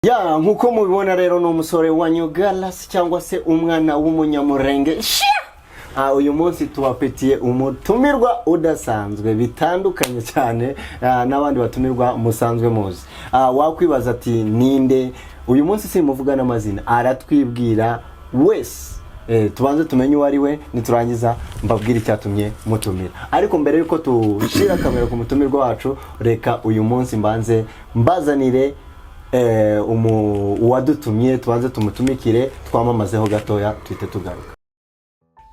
Ya nkuko mubibona rero no umusore wa New Galas cyangwa se umwana w'umunyamurenge. Uyu munsi tubapetiye umutumirwa udasanzwe bitandukanye cyane n'abandi batumirwa musanzwe muzi. Wakwibaza ati ninde uyu munsi simuvuga n'amazina aratwibwira wese. Tubanze tumenye uwari we niturangiza mbabwira icyatumye mutumira. Ariko mbere yuko tushira kamera ku mutumirwa wacu reka uyu munsi mbanze mbazanire uwadutumye tubanze tumutumikire twamamazeho gatoya twite tugaruka.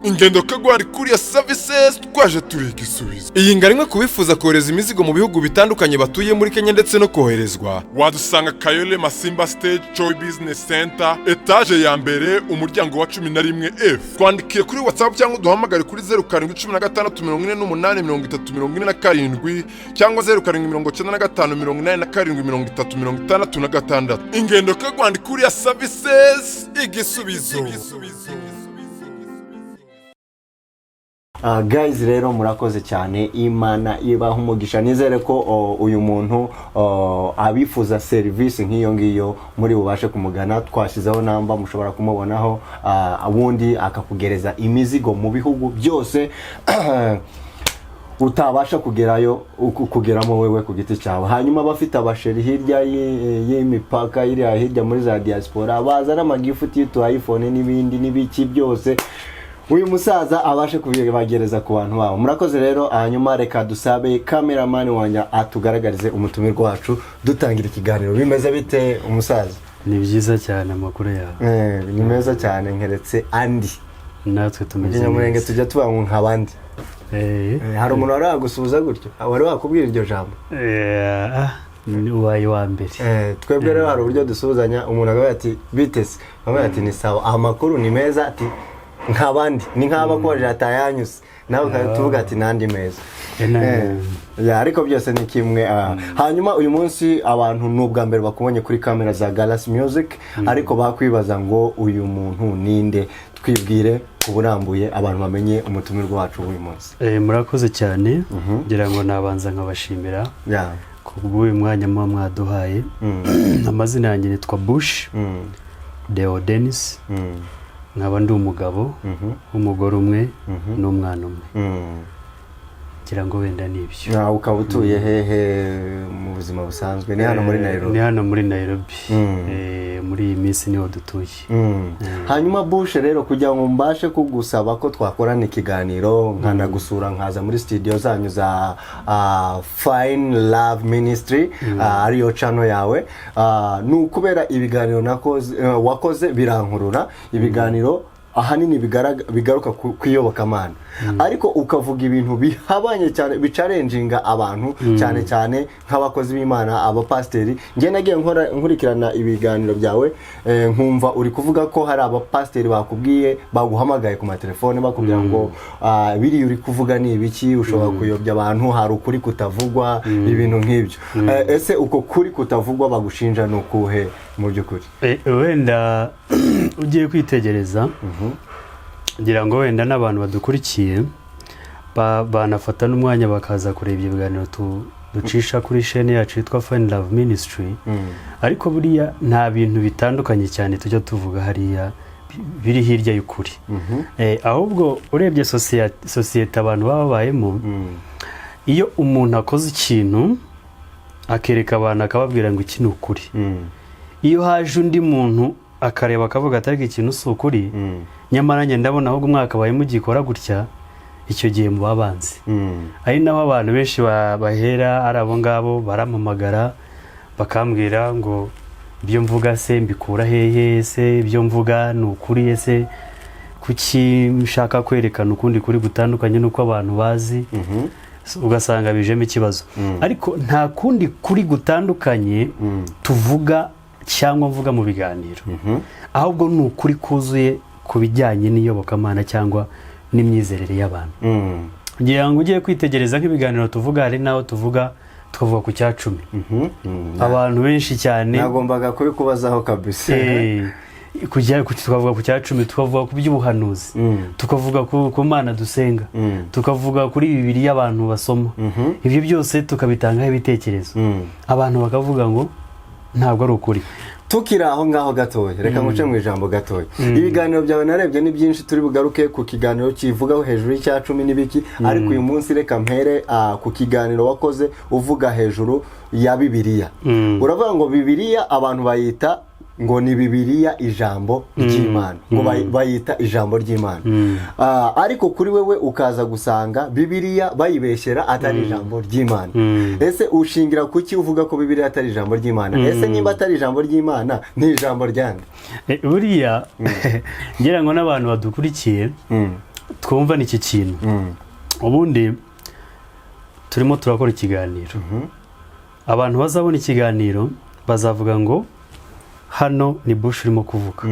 Ingendo kagwari kuri ya services twaje turiga isubizo. Iyi ngarimwe kubifuza kohereza imizigo mu bihugu bitandukanye batuye muri Kenya ndetse no koherezwa. Wadusanga Kayole Masimba Stage Joy Business Center, etage ya mbere, umuryango wa 11F. Twandikiye kuri WhatsApp cyangwa duhamagare kuri 0716483047 cyangwa 0795883736. Ingendo kagwari kuri ya services igisubizo. Guys rero murakoze cyane, Imana ibaha umugisha. Nizere ko uyu muntu abifuza service nk'iyo ngiyo muri bubashe kumugana. Twashizeho namba mushobora kumubonaho, abundi akakugereza imizigo mu bihugu byose utabasha kugerayo kugeramo wewe ku giti cyawe. Hanyuma bafite abasheri hirya y'imipaka iri hirya muri za diaspora bazana amagifuti tu iPhone n'ibindi n'ibiki byose uyu musaza abashe kubibagereza ku bantu babo. Murakoze rero, hanyuma reka dusabe cameraman wanya atugaragarize umutumirwa wacu dutangira ikiganiro. Bimeze bite umusaza? Ni byiza cyane amakuru yawe. Ni meza cyane nkeretse andi. Natwe tumeze Nyamurenge tujya tubangu nk'abandi. Hari umuntu wari wagusubiza gutyo? Wari wakubwira iryo jambo? Ni uwaye wa mbere. Twebwe rero hari uburyo dusuzanya, umuntu agaye ati bitese, bamwe ati ni sawa, amakuru ni meza, ati nk'abandi ni nk'abakoje atayanyuse nawe ukatuvuga ati nandi meza. Ariko byose ni kimwe. Hanyuma uyu munsi abantu n'ubwa mbere bakubonye kuri kamera za Galas Music, ariko bakwibaza ngo uyu muntu ninde. Twibwire kuburambuye abantu bamenye umutumirwa wacu uyu munsi. Murakoze cyane, ngira ngo nabanza nkabashimira kubw'uyu mwanya mwaduhaye. Amazina yanjye nitwa Bush Deo Dennis, nkaba ndi umugabo umugore umwe n'umwana umwe. Ngira ngo wenda nibyo. Ukaba utuye hehe mu buzima busanzwe? Ni hano muri Nairobi? Ni hano muri Nairobi. Muri iyi minsi niho dutuye. Hanyuma Bush rero kugira ngo mbashe kugusaba ko twakorana ikiganiro nkanagusura nkaza muri studio zanyu za Fine Love Ministry, ariyo channel yawe, n'ukubera ibiganiro wakoze birankurura. Ibiganiro ahanini bigaruka kwiyobokamana, ariko ukavuga ibintu bihabanye cyane bicarenjinga abantu, cyane cyane nk'abakozi b'Imana, abapasteri. Nge nagiye nkurikirana ibiganiro byawe, nkumva uri kuvuga ko hari abapasteri bakubwiye, baguhamagaye ku matelefone bakubwira ngo biri uri kuvuga ni ibiki, ushobora kuyobya abantu, hari ukuri kutavugwa, ibintu nk'ibyo. Ese uko kuri kutavugwa bagushinja nukuhe mu by'ukuri? Wenda ugiye kwitegereza, ngira ngo wenda n'abantu badukurikiye banafata n'umwanya bakaza kureba ibiganiro ducisha kuri chaîne yacu yitwa Fine Love Ministry. Ariko buriya nta bintu bitandukanye cyane tujya tuvuga hariya biri hirya y'ukuri. Ahubwo urebye sosiyete abantu babayemo, iyo umuntu akoze ikintu akereka abantu akababwira ngo iki ni ukuri, iyo haje undi muntu akareba akavuga atari ikintu s'ukuri, nyamara njye ndabona ahubwo umwaka baye mugikora gutya, icyo gihe mu babanzi. Ari naho abantu benshi bahera ari abo ngabo barampamagara bakambwira ngo ibyo mvuga se mbikura hehe, se ibyo mvuga ni ukuri, ese kuki mshaka kwerekana ukundi kuri gutandukanye nuko abantu bazi, ugasanga bijemo ikibazo. Ariko nta kundi kuri gutandukanye tuvuga cyangwa mvuga mu biganiro, ahubwo ni ukuri kuzuye ku bijyanye n'iyobokamana cyangwa n'imyizerere y'abantu. Ngira ngo ugiye kwitegereza nk'ibiganiro tuvuga, hari naho tuvuga ku cyacumi. Abantu benshi cyane nagombaga kubikubazaho kabisa. Tukavuga ku cyacumi, tukavuga ku by'ubuhanuzi, tukavuga ku Mana dusenga, tukavuga kuri Bibiliya abantu basoma. Ibyo byose tukabitangaho ibitekerezo. Abantu bakavuga ngo ntabwo ari ukuri. tukiri aho ngaho gatoya reka nguce mu ijambo gatoya. Ibiganiro byawe narebye ni byinshi, turi bugaruke ku kiganiro kivugaho hejuru y'icyacumi n'ibiki, ariko uyu munsi reka mpere ku kiganiro wakoze uvuga hejuru ya Bibiliya. Uravuga ngo Bibiliya abantu bayita ngo ni Bibiliya ijambo ry'Imana, ngo bayita ijambo ry'Imana. Ariko kuri wewe ukaza gusanga Bibiliya bayibeshyera atari ijambo ry'Imana. Ese ushingira kuki uvuga ko Bibiliya atari ijambo ry'Imana? Ese niba atari ijambo ry'Imana ni ijambo ryande? Buriya ngira ngo n'abantu badukurikiye twumva n'iki kintu. Ubundi turimo turakora ikiganiro, abantu bazabona ikiganiro bazavuga ngo hano ni Bush urimo kuvuga,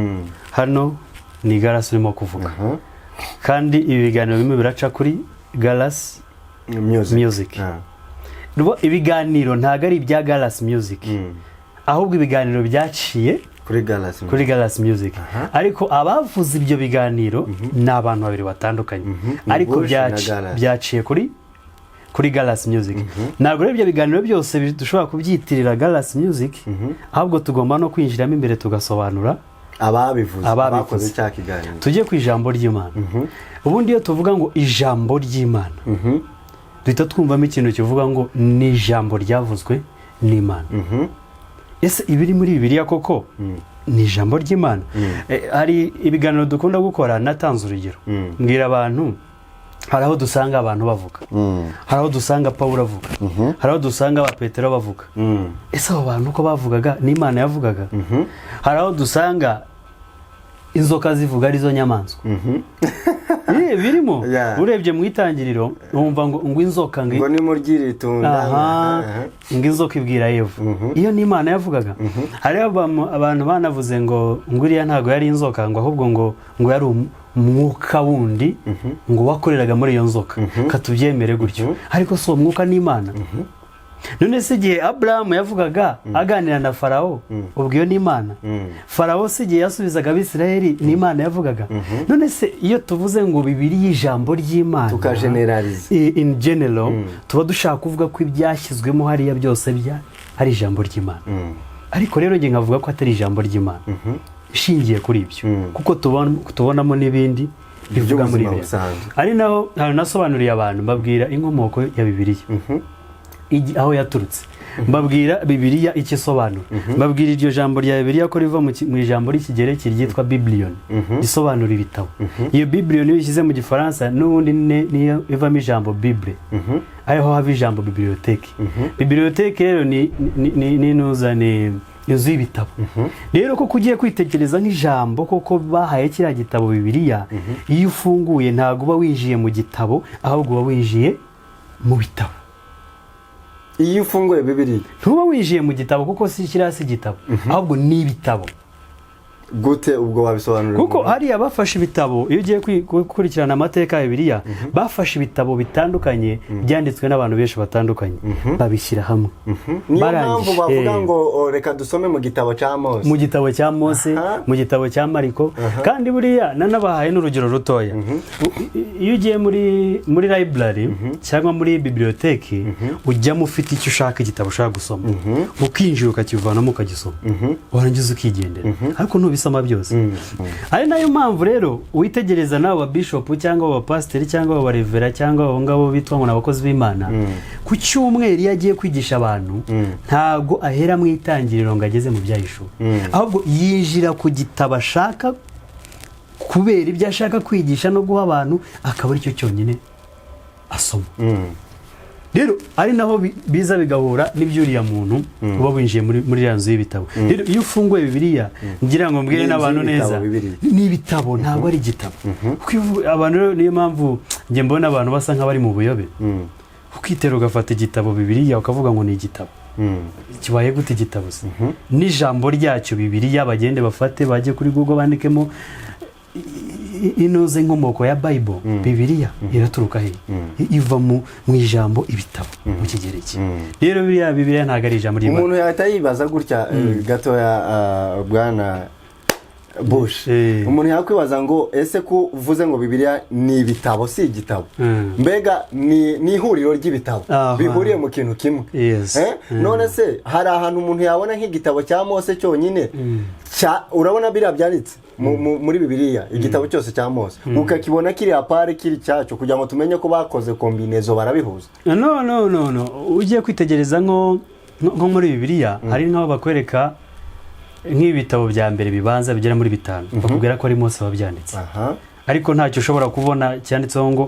hano ni Gallas urimo kuvuga. Kandi ibi biganiro bimwe biraca kuri Gallas Music. Ibiganiro ntabwo ari ibya Gallas Music, ahubwo ibiganiro byaciye kuri Gallas Music. Ariko abavuze ibyo biganiro ni abantu babiri batandukanye, ariko byaciye kuri Gallas Music. Ntabwo rero ibyo biganiro byose dushobora kubyitirira Gallas Music, ahubwo tugomba no kwinjiramo imbere tugasobanura ababivuze cya kiganiro. Tujye ku ijambo ry'Imana. Ubundi iyo tuvuga ngo ijambo ry'Imana, duhita twumvamo ikintu kivuga ngo ni ijambo ryavuzwe n'Imana. Ese ibiri muri Bibiliya koko ni ijambo ry'Imana? Hari ibiganiro dukunda gukora, natanze urugero mbwira abantu, hari aho dusanga abantu bavuga, hari aho dusanga Pawulo avuga, hari aho dusanga ba Petero bavuga. Ese abo bantu uko bavugaga n'Imana yavugaga? Hari aho dusanga inzoka zivuga arizo nyamaswa. Birimo urebye mu itangiriro wumva ngo inzoka ngo ni murgiri tunda, ngo inzoka ibwira Eva. Iyo n'Imana yavugaga. Hari abantu banavuze ngo uriya ntago yari inzoka, ngo ahubwo ngo yari umwuka wundi ngo wakoreraga muri iyo nzoka. Katubyemere gutyo, ariko so umwuka n'Imana. None se igihe Abraham yavugaga aganira na Farawo, ubwo iyo n'Imana. Farawo se igihe yasubizaga Abisirayeli n'Imana yavugaga. None se iyo tuvuze ngo Bibiliya ijambo ry'Imana, tukageneralize in general, tuba dushaka kuvuga ko ibyashyizwemo hariya byose ari ijambo ry'Imana. Ariko rero nge nkavuga ko atari ijambo ry'Imana ishingiye kuri ibyo, kuko tubonamo n'ibindi bivuga muri Bibiliya. Ari naho nasobanuriye abantu, mbabwira inkomoko ya Bibiliya, aho yaturutse, mbabwira Bibiliya icyo isobanura, mbabwira iryo jambo rya Bibiliya ko riva mu ijambo ry'ikigereki ryitwa biblion, risobanura ibitabo. Iyo biblion iyo ishyize mu gifaransa n'ubundi niyo ivamo ijambo bible, ariho hava ijambo bibliothèque. Bibliothèque rero ni inzu y'ibitabo. Rero ko kugiye kwitekereza nk'ijambo koko bahaye kiriya gitabo Bibiliya, iyo ufunguye ntabwo uba winjiye mu gitabo, ahubwo uba winjiye mu bitabo. Iyo ufunguye Bibiliya ntuba winjiye mu gitabo, kuko si kiriya si igitabo, ahubwo ni ibitabo. Gute ubwo wabisobanurira? Kuko hariya bafashe ibitabo, iyo ugiye gukurikirana amateka ya Bibiliya, bafashe ibitabo bitandukanye byanditswe n'abantu benshi batandukanye, babishyira hamwe. Niyo mpamvu bavuga ngo reka dusome mu gitabo cya Mose, mu gitabo cya Mose, mu gitabo cya Mariko. Kandi buriya nanabahaye n'urugero rutoya. Iyo ugiye muri library cyangwa muri bibliothèque, ujyamo ufite icyo ushaka, igitabo ushaka gusoma, ukinjira ukakivanamo ukagisoma, warangiza ukigendera. Ariko bisoma byose. Ari nayo mpamvu rero witegereza nawe wa bishop cyangwa wa pastor cyangwa wa revera cyangwa abo ngabo bitwa ngo nabakozi b'Imana, ku cyumweru yagiye kwigisha abantu, ntago ahera mu itangiriro ngo ageze mu byahishura, ahubwo yinjira ku gitabo ashaka, kubera ibyo ashaka kwigisha no guha abantu, akaba ari cyo cyonyine asoma. Rero ari naho biza bigahura n'ibyuriya muntu uba winjiye muri ya nzu y'ibitabo. Rero iyo ufunguye Bibiliya, ngira ngo mbwire n'abantu neza, ni ibitabo, ntabwo ari igitabo. Abantu rero niyo mpamvu nge mbona abantu basa nk'abari mu buyobe. Ukitera ugafata igitabo Bibiliya ukavuga ngo ni igitabo. Kibaye gute igitabo se? N'ijambo ryacyo Bibiliya bagende bafate, bajye kuri Google bandikemo inoze inkomoko ya Bible. Bibiliya iraturuka he? Iva mu ijambo ibitabo mu kigereki. Rero Bibiliya ntabwo ari ijambo ry'Imana. Umuntu yahita yibaza gutya gatoya, bwana Bush umuntu yakwibaza ngo ese ko uvuze ngo Bibiliya ni ibitabo si igitabo mbega ni ihuriro ry'ibitabo bihuriye mu kintu kimwe none se hari ahantu umuntu yabona nk'igitabo cya Mose cyonyine urabona biriya byanditse muri Bibiliya igitabo cyose cya Mose ukakibona kiri apare kiri cyacu kugira ngo tumenye ko bakoze kombinezo barabihuza no ugiye kwitegereza nko muri Bibiliya hari nk'aho bakwereka nk'ibitabo bya mbere bibanza bigera muri 5 bakubwira ko ari Mose wabyanditse ariko ntacyo ushobora kubona cyanditseho ngo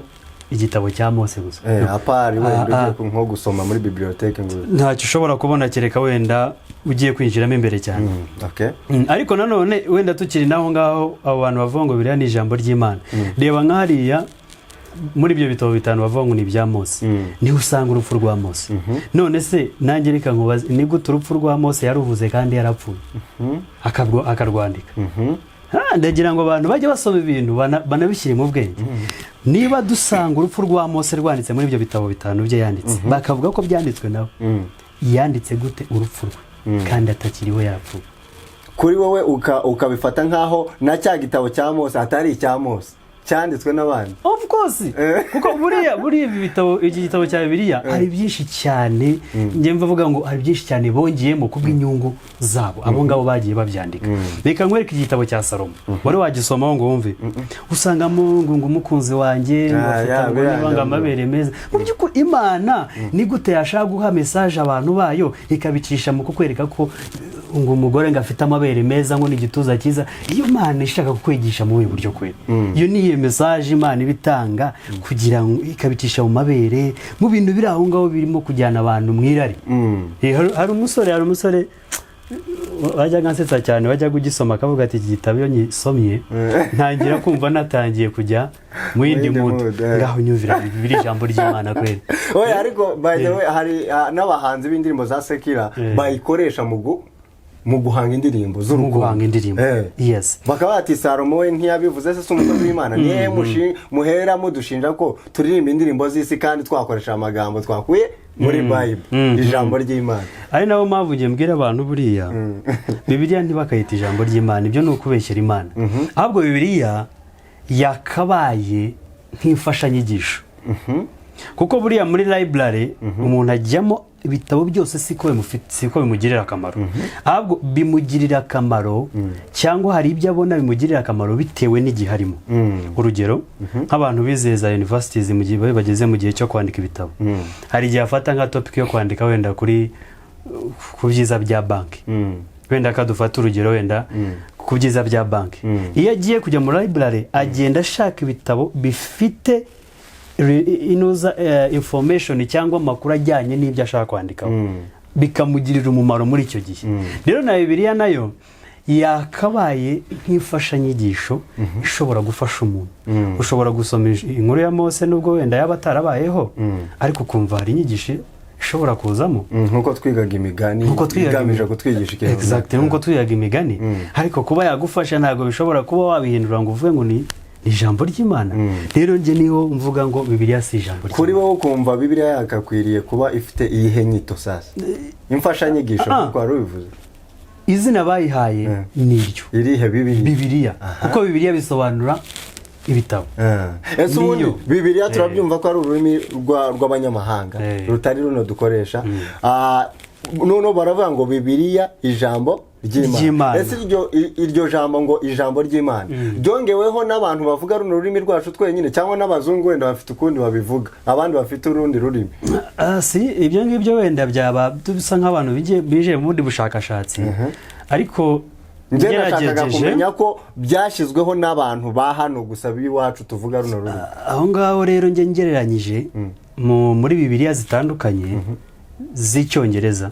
igitabo cya Mose gusa apari wenda nko gusoma muri bibliothèque ngo ntacyo ushobora kubona kereka wenda ugiye kwinjiramo imbere cyane ariko nanone wenda tukiri naho ngaho abo bantu bavuga ngo Bibiliya ni ijambo ry'Imana reba nk'hariya muri ibyo bitabo 5 bavuga ngo ni ibya Mose ni usanga urupfu rwa Mose none se nanjye reka nkubaze ni gute urupfu rwa Mose yaruvuze kandi yarapfuye akarwandika ndagira ngo abantu bajye basoma ibintu banabishyire mu bwenge niba dusanga urupfu rwa Mose rwanditse muri ibyo bitabo 5 bye yanditse bakavuga ko byanditswe nawe yanditse gute urupfu rwe kandi atakiriho yarapfuye kuri wowe ukabifata nkaho na cya gitabo cya Mose atari icya Mose cyanditswe n'abandi of course kuko buriya ibitabo iki gitabo cya Bibiliya hari byinshi cyane ngiye mvuga ngo hari byinshi cyane bongeyemo kubw'inyungu zabo abo ngabo bagiye babyandika reka nkwereke igitabo cya Salomo wari wagisoma ngo wumve usangamo ngo umukunzi wanjye bafite amabere meza mu by'ukuri Imana ni gute yashaka guha message abantu bayo ikabicisha mu kukwereka ko ngo umugore ngafite amabere meza ngo n'igituza cyiza iyo Imana ishaka kukwigisha mu buryo kwera iyo ni message Imana ibitanga kugira ngo ikabicisha mu mabere mu bintu biri aho ngaho birimo kujyana abantu mwirari hari umusore wajya gansetsa cyane wajya kugisoma akavuga ati iki gitabo iyo nyisomye ntangira kumva natangiye kujya mu yindi mood ngaho nyumvira bibiri ijambo ry'Imana kwera ariko by the way hari n'abahanzi b'indirimbo za sekira bayikoresha mu guhanga indirimbo guhanga indirimbo yes bakaba ati Salomo we ntiyabivuze se umukozi w'Imana niye muhera mudushinja ko turirimba indirimbo z'isi kandi twakoresha amagambo twakuye muri Bible ijambo ry'Imana ari naho mavugiye mbwira abantu buriya Bibiliya ntibakayita ijambo ry'Imana ibyo ni ukubeshyera Imana ahubwo Bibiliya yakabaye nk'imfashanyigisho kuko buriya muri library umuntu ajyamo ibitabo byose siko bimugirira akamaro ahubwo bimugirira akamaro cyangwa hari ibyo abona bimugirira akamaro bitewe n'igihe arimo urugero nk'abantu bizeza universities mu gihe bageze mu gihe cyo kwandika ibitabo hari igihe afata nka topic yo kwandika wenda ku byiza bya banki wenda akadufata urugero wenda ku byiza bya banki iyo agiye kujya mu library agenda ashaka ibitabo bifite inoza information cyangwa amakuru ajyanye n'ibyo ashaka kwandikaho bikamugirira umumaro muri icyo gihe rero na Bibiliya nayo yakabaye nk'imfashanyigisho ishobora gufasha umuntu ushobora gusoma inkuru ya Mose nubwo wenda yaba atarabayeho ariko kumva hari inyigisho ishobora kuzamo nkuko twigaga imigani igamije kutwigisha ikintu exactly nkuko twigaga imigani ariko kuba yagufasha ntago bishobora kuba wabihindura ngo uvuge ngo ni ijambo ry'Imana rero nje niho mvuga ngo Bibiliya si ijambo ry'Imana kuri wowe kumva Bibiliya yakakwiriye kuba ifite iyihe nyito sasa imfashanyigisho kuko ari ubivuze izina bayihaye niryo irihe Bibiliya kuko Bibiliya bisobanura ibitabo ese ubundi Bibiliya turabyumva ko ari ururimi rw'abanyamahanga rutari runo dukoresha none baravuga ngo Bibiliya ijambo ry'Imana ese iryo jambo ngo ijambo ry'Imana ryongeweho n'abantu bavuga runo rurimi rwacu twenyine cyangwa n'abazungu wenda bafite ukundi babivuga abandi bafite urundi rurimi si ibyo ngibyo wenda byaba bisa nk'abantu bije mu bundi bushakashatsi ariko ngerageje kumenya ko byashyizweho n'abantu ba hano gusa biwacu tuvuga runo rurimi aho ngaho rero nge ngereranyije muri Bibiliya zitandukanye z'icyongereza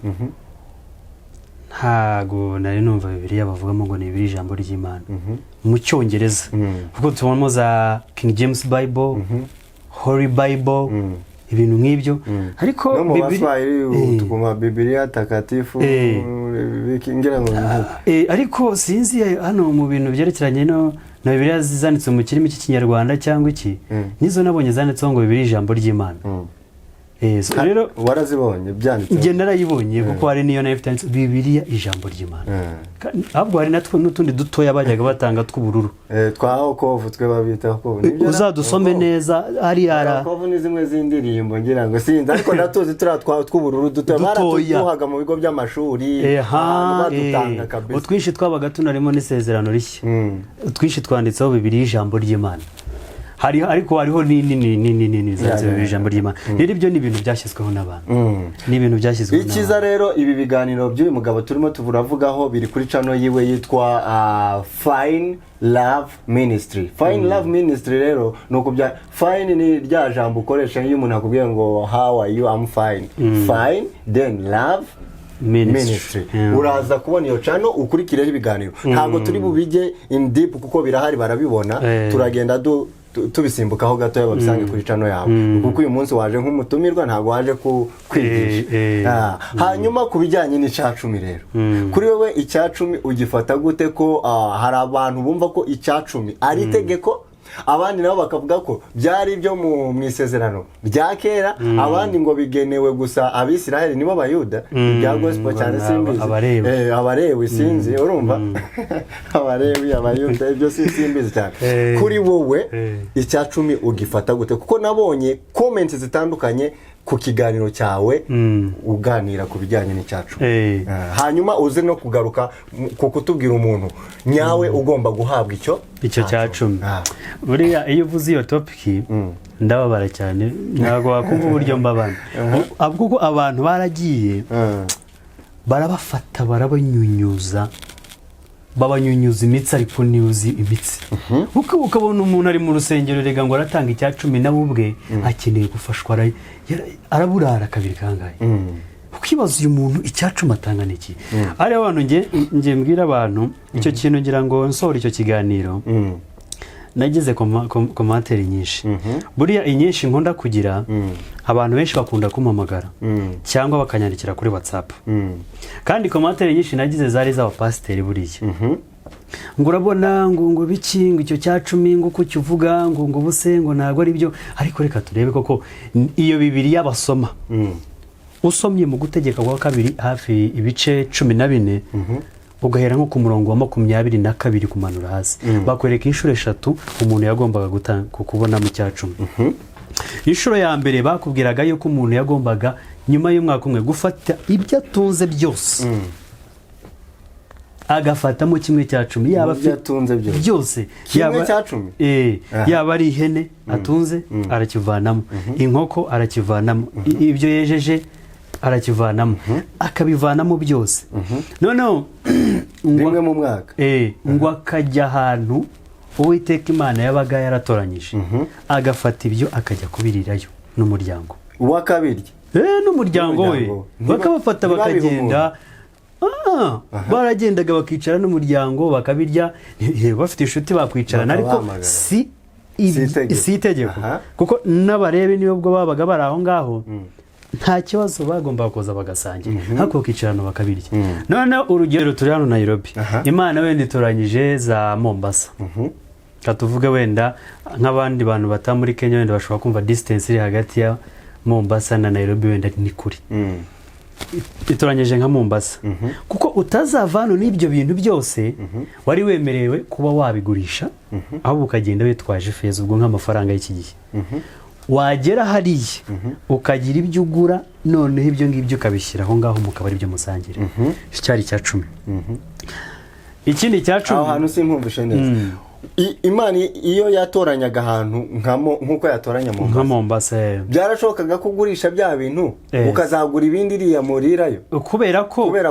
ntago nari numva Bibiliya bavugamo ngo ni Bibiliya ijambo ry'Imana mu cyongereza kuko tubonamo za King James Bible Holy Bible ibintu nk'ibyo ariko Bibiliya takatifu ariko sinzi hano mu bintu byerekeranye na Bibiliya zanditse mu kirimi cy'ikinyarwanda cyangwa iki nizo nabonye zanditseho ngo Bibiliya ijambo ry'Imana rero warazibonye byanditse njye narayibonye kuko hari niyo nayo ifite Bibiliya ijambo ry'Imana ahubwo hari natwe n'utundi dutoya bajyaga batanga tw'ubururu twaho kovu twe babita ko uzadusome neza hari ara kovu ni zimwe z'indirimbo ngira ngo sinzi ariko natuzi tw'ubururu dutoya baratuhaga mu bigo by'amashuri badutanga kabisa utwishi twabaga tunarimo n'isezerano rishya utwishi twanditseho Bibiliya ijambo ry'Imana ariko hariho nini zanditseho ijambo ry'Imana rero ibyo ni ibintu byashyizweho n'abantu ni ibintu byashyizweho n'abantu ikiza rero ibi biganiro by'uyu mugabo turimo tuvuravugaho biri kuri channel yiwe yitwa Fine Love Ministry. Fine Love Ministry rero nuko bya fine ni rya jambo ukoresha iyo umuntu akubwiye ngo how are you, I'm fine. Fine then love Ministry. Uraza kubona iyo channel ukurikireho ibiganiro ntabwo turi bubije in deep kuko birahari barabibona turagenda tubisimbukaho gato yababisange kuri channel yawe kuko uyu munsi waje nk'umutumirwa ntabwo waje kwigisha hanyuma kubijyanye n'icyacumi rero kuri wewe icyacumi ugifata gute ko hari abantu bumva ko icyacumi ari itegeko abandi nabo bakavuga ko byari byo mu isezerano bya kera abandi ngo bigenewe gusa abisiraheli nibo bayuda bya gospel cyane simbizi abarewi sinzi urumva abarewi abayuda ibyo simbizi cyane kuri wowe icyacumi ugifata gute kuko nabonye comments zitandukanye ku kiganiro cyawe uganira ku bijyanye n'icyacumi hanyuma uze no kugaruka ku kutubwira umuntu nyawe ugomba guhabwa icyo cyacumi buriya iyo uvuze iyo topic ndababara cyane ntabwo wakumva uburyo mbabana kuko abantu baragiye barabafata barabanyunyuza imitsi ariko niyuzi imitsi ukabona umuntu ari mu rusengero rega ngo aratanga icyacumi nawe ubwe akeneye gufashwa araburara kabiri kangahe ukibaza uyu muntu icyacumi atanga n'iki ari abantu ngiye mbwira abantu icyo kintu ngira ngo nsohora icyo kiganiro nagize komantere nyinshi buriya inyinshi nkunda kugira abantu benshi bakunda kumpamagara cyangwa bakanyandikira kuri WhatsApp kandi komantere nyinshi nagize zari z'abapasiteri buriya ngo urabona ngo biki ngo icyo cyacumi ngo uko kivuga ngo buse ngo ntabwo ari byo ariko reka turebe koko iyo Bibiliya basoma usomye mu gutegeka kwa kabiri hafi ibice 14 ugahera nko ku murongo wa 22 kumanura hasi bakwereka inshuro 3 umuntu yagombaga kubona mu cyacumi inshuro ya mbere bakubwiraga yuko umuntu yagombaga nyuma y'umwaka umwe gufata ibyo atunze byose agafatamo kimwe cyacumi yaba atunze byose kimwe cyacumi yaba ari ihene atunze arakivanamo inkoko arakivanamo ibyo yejeje arakivanamo akabivanamo byose noneho rimwe mu mwaka ngo akajya ahantu Uwiteka Imana yabaga yaratoranyije agafata ibyo akajya kubirirayo n'umuryango wa kabiri n'umuryango we bakabafata bakagenda baragendaga bakicara n'umuryango bakabirya bafite inshuti bakwicarana ariko si itegeko kuko n'abarebe niyo bwo babaga bari aho ngaho nta kibazo bagomba kuza bagasangira hako kicarano bakabirya none urugero turi hano Nairobi Imana wenda itoranyije za Mombasa katuvuga wenda nk'abandi bantu batamuri Kenya wenda bashobora kumva distance iri hagati ya Mombasa na Nairobi wenda ni kuri itoranyije nka Mombasa kuko utazavano n'ibyo bintu byose wari wemerewe kuba wabigurisha aho ukagenda witwaje feza ubwo nk'amafaranga y'iki gihe wagera hariya ukagira ibyo ugura noneho ibyo ngibyo ukabishyira aho ngaho mukaba ari byo musangira cyari cyacumi ikindi cyacumi aho hantu simwumvishe neza Imana iyo yatoranyaga ahantu nkuko yatoranya Mombasa byarashobokaga kugurisha bya bintu ukazagura ibindi iriya murirayo kubera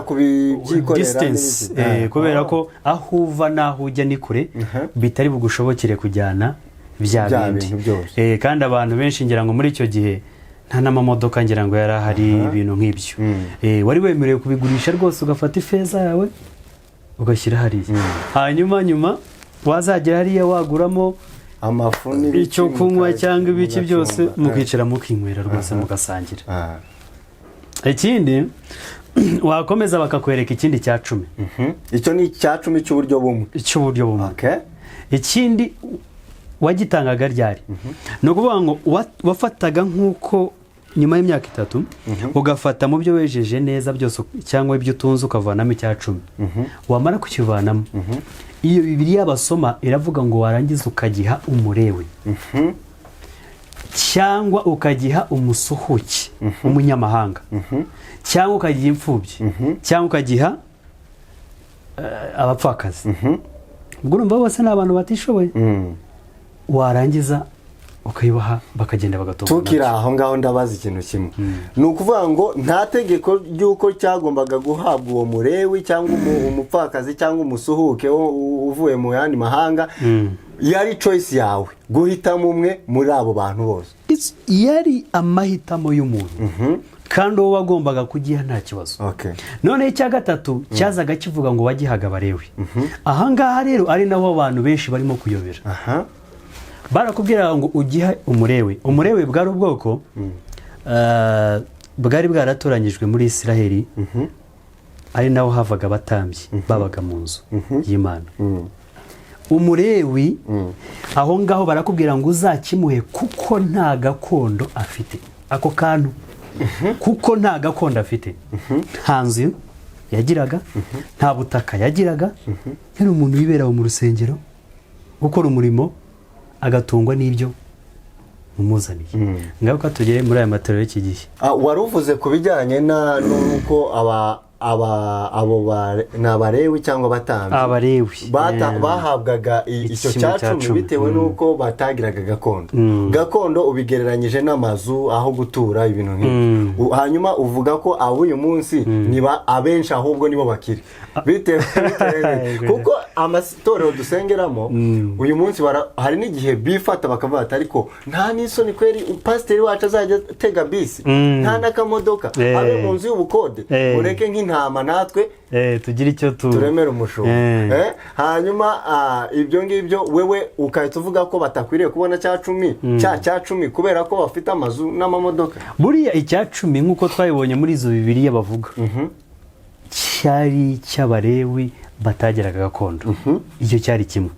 kubyikorera distance kubera ko aho uva naho ujya ni kure bitari bugushobokere kujyana bya bindi kandi abantu benshi ngira ngo muri icyo gihe nta n'amamodoka ngira ngo yarahari ibintu nk'ibyo wari wemerewe kubigurisha rwose ugafata ifeza yawe ugashyira hariya hanyuma wazagera hariya waguramo amafu icyo kunywa cyangwa ibiki byose mukicara mukinywera rwose mugasangira ikindi wakomeza bakakwereka ikindi cyacumi icyo ni icyacumi cy'uburyo bumwe ikindi wagitangaga ryari no kuvuga ngo wafataga nkuko nyuma y'imyaka 3 ugafata mu byo wejeje neza byose cyangwa ibyo utunze ukavanamo icyacumi wamara kukivanamo iyo Bibiliya basoma iravuga ngo warangiza ukagiha umurewe cyangwa ukagiha umusuhuki umunyamahanga cyangwa ukagiha imfubyi cyangwa ukagiha abapfakazi ubwo urumva bose ni abantu batishoboye warangiza ukayibaha bakagenda bagatunga tukira aho ngaho ndabaza ikintu kimwe ni ukuvuga ngo nta tegeko ry'uko cyagombaga guhabwa uwo murewi cyangwa umupfakazi cyangwa umusuhuke uvuye mu yandi mahanga yari choice yawe guhitamo umwe muri abo bantu bose yari amahitamo y'umuntu kandi uwo wagombaga kugiha nta kibazo none icya gatatu cyazaga kivuga ngo wagihaga abarewi ahangaha rero ari naho abantu benshi barimo kuyobera barakubwira ngo ugiha umurewe bwari ubwoko bwari bwaratoranyijwe muri Isiraheli ari naho havaga abatambyi babaga mu nzu y'Imana umurewi aho ngaho barakubwira ngo uzakimuhe kuko nta gakondo afite ako kantu kuko nta gakondo afite nta nzu yagiraga nta butaka yagiraga yari umuntu wibera mu rusengero gukora umurimo agatungwa n'ibyo umuzaniye ngaho tugere muri aya matorero y'iki gihe waruvuze ku bijyanye n'uko abo n'abarewi cyangwa abatambyi bahabwaga icyo cyacumi bitewe n'uko batagiraga gakondo ubigereranyije n'amazu aho gutura ibintu nk'ibyo hanyuma uvuga ko uyu munsi niba abenshi ahubwo nibo bakiri bitewe kuko amatorero dusengeramo uyu munsi hari n'igihe bifata bakavuga ati ariko nta n'isoni kweri pasiteri wacu azajya atega bisi nta n'akamodoka abe mu nzu y'ubukode ureke nk'intama natwe tugira icyo turemera umushumba hanyuma ibyo ngibyo wewe ukahita uvuga ko batakwiriye kubona cyacumi kubera ko bafite amazu n'amamodoka buriya icyacumi nk'uko twabibonye muri izo Bibiliya bavuga cyari cy'abarewi batagiraga gakondo icyo cyari kimwe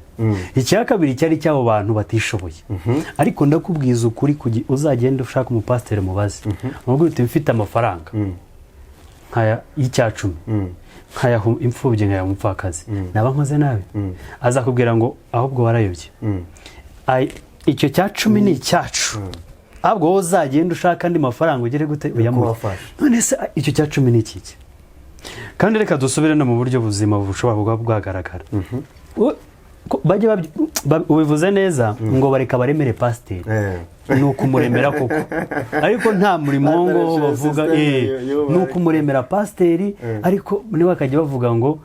icya kabiri cyari cy'abo bantu batishoboye ariko ndakubwiza ukuri uzagenda ushaka umupasiteri mubaze umubwira uti mfite amafaranga nkaya y'icyacumi nkaya imfubyi nkaya umupfakazi naba nkoze nabi azakubwira ngo ahubwo warayobye icyo cyacumi ni icyacu ahubwo wowe uzagenda ushaka andi mafaranga ugere gute uyamuhe none se icyo cyacumi ni iki kandi reka dusubire no mu buryo buzima bushobora kuba bwagaragara ubivuze neza ngo bareka baremere pasiteri ni ukumuremera koko ariko nta murimo ngo bavuga ni ukumuremera pasiteri ariko niba bakajya bavuga ngo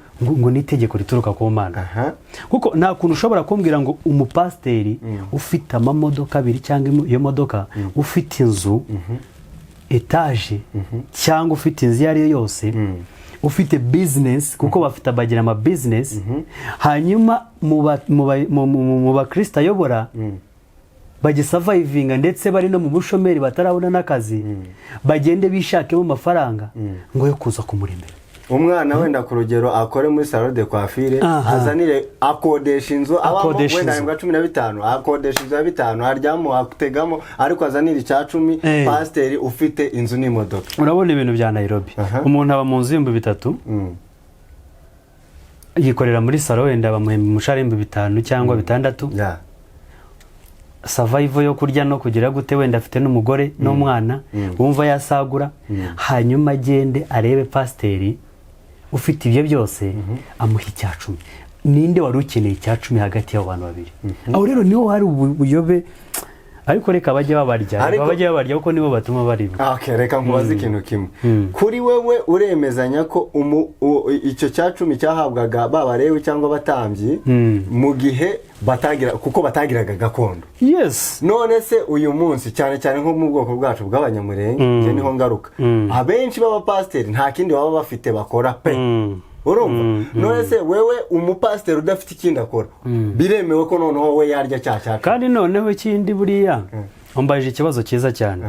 ni itegeko rituruka ku Mana kuko nta kuntu ushobora kumbwira ngo umupasiteri ufite amamodoka abiri cyangwa iyo modoka ufite inzu etaje cyangwa ufite inzu iyo ari yo yose ufite business kuko bafite abagira ama business hanyuma mu bakristo ayobora bagisavayivinga ndetse bari no mu bushomeri batarabona n'akazi bagende bishakemo amafaranga ngo yo kuza kumuremera umwana wenda ku rugero akore muri salon de coiffure azanire akodesha inzu abamo wenda 15 akodesha inzu ya 5 aryamo ategamo ariko azanire icyacumi pasiteri ufite inzu n'imodoka urabona ibintu bya Nairobi umuntu aba mu nzu y'ibihumbi 3 yikorera muri salon wenda bamuhemba umushahara w'ibihumbi 5 cyangwa 6 survival yo kurya no kugira gute wenda afite n'umugore n'umwana wumva yasagura hanyuma agende arebe pasiteri ufite ibyo byose amuha icyacumi ninde wari ukeneye icyacumi hagati y'abo bantu babiri aho rero niho hari ubuyobe ariko reka bajye babarya kuko nibo batuma baribwa reka nkubaze ikintu kimwe kuri wewe uremezanya ko icyo cyacumi cyahabwaga babarewe cyangwa batambyi mu gihe kuko batagiraga gakondo none se uyu munsi cyane cyane nko mu bwoko bwacu bw'abanyamurenge niho ngaruka abenshi b'abapasiteri nta kindi baba bafite bakora pe urumva none se wewe umupasiteri udafite ikindi akora biremewe ko noneho we yarya cyacu kandi noneho ikindi buriya umbaje ikibazo cyiza cyane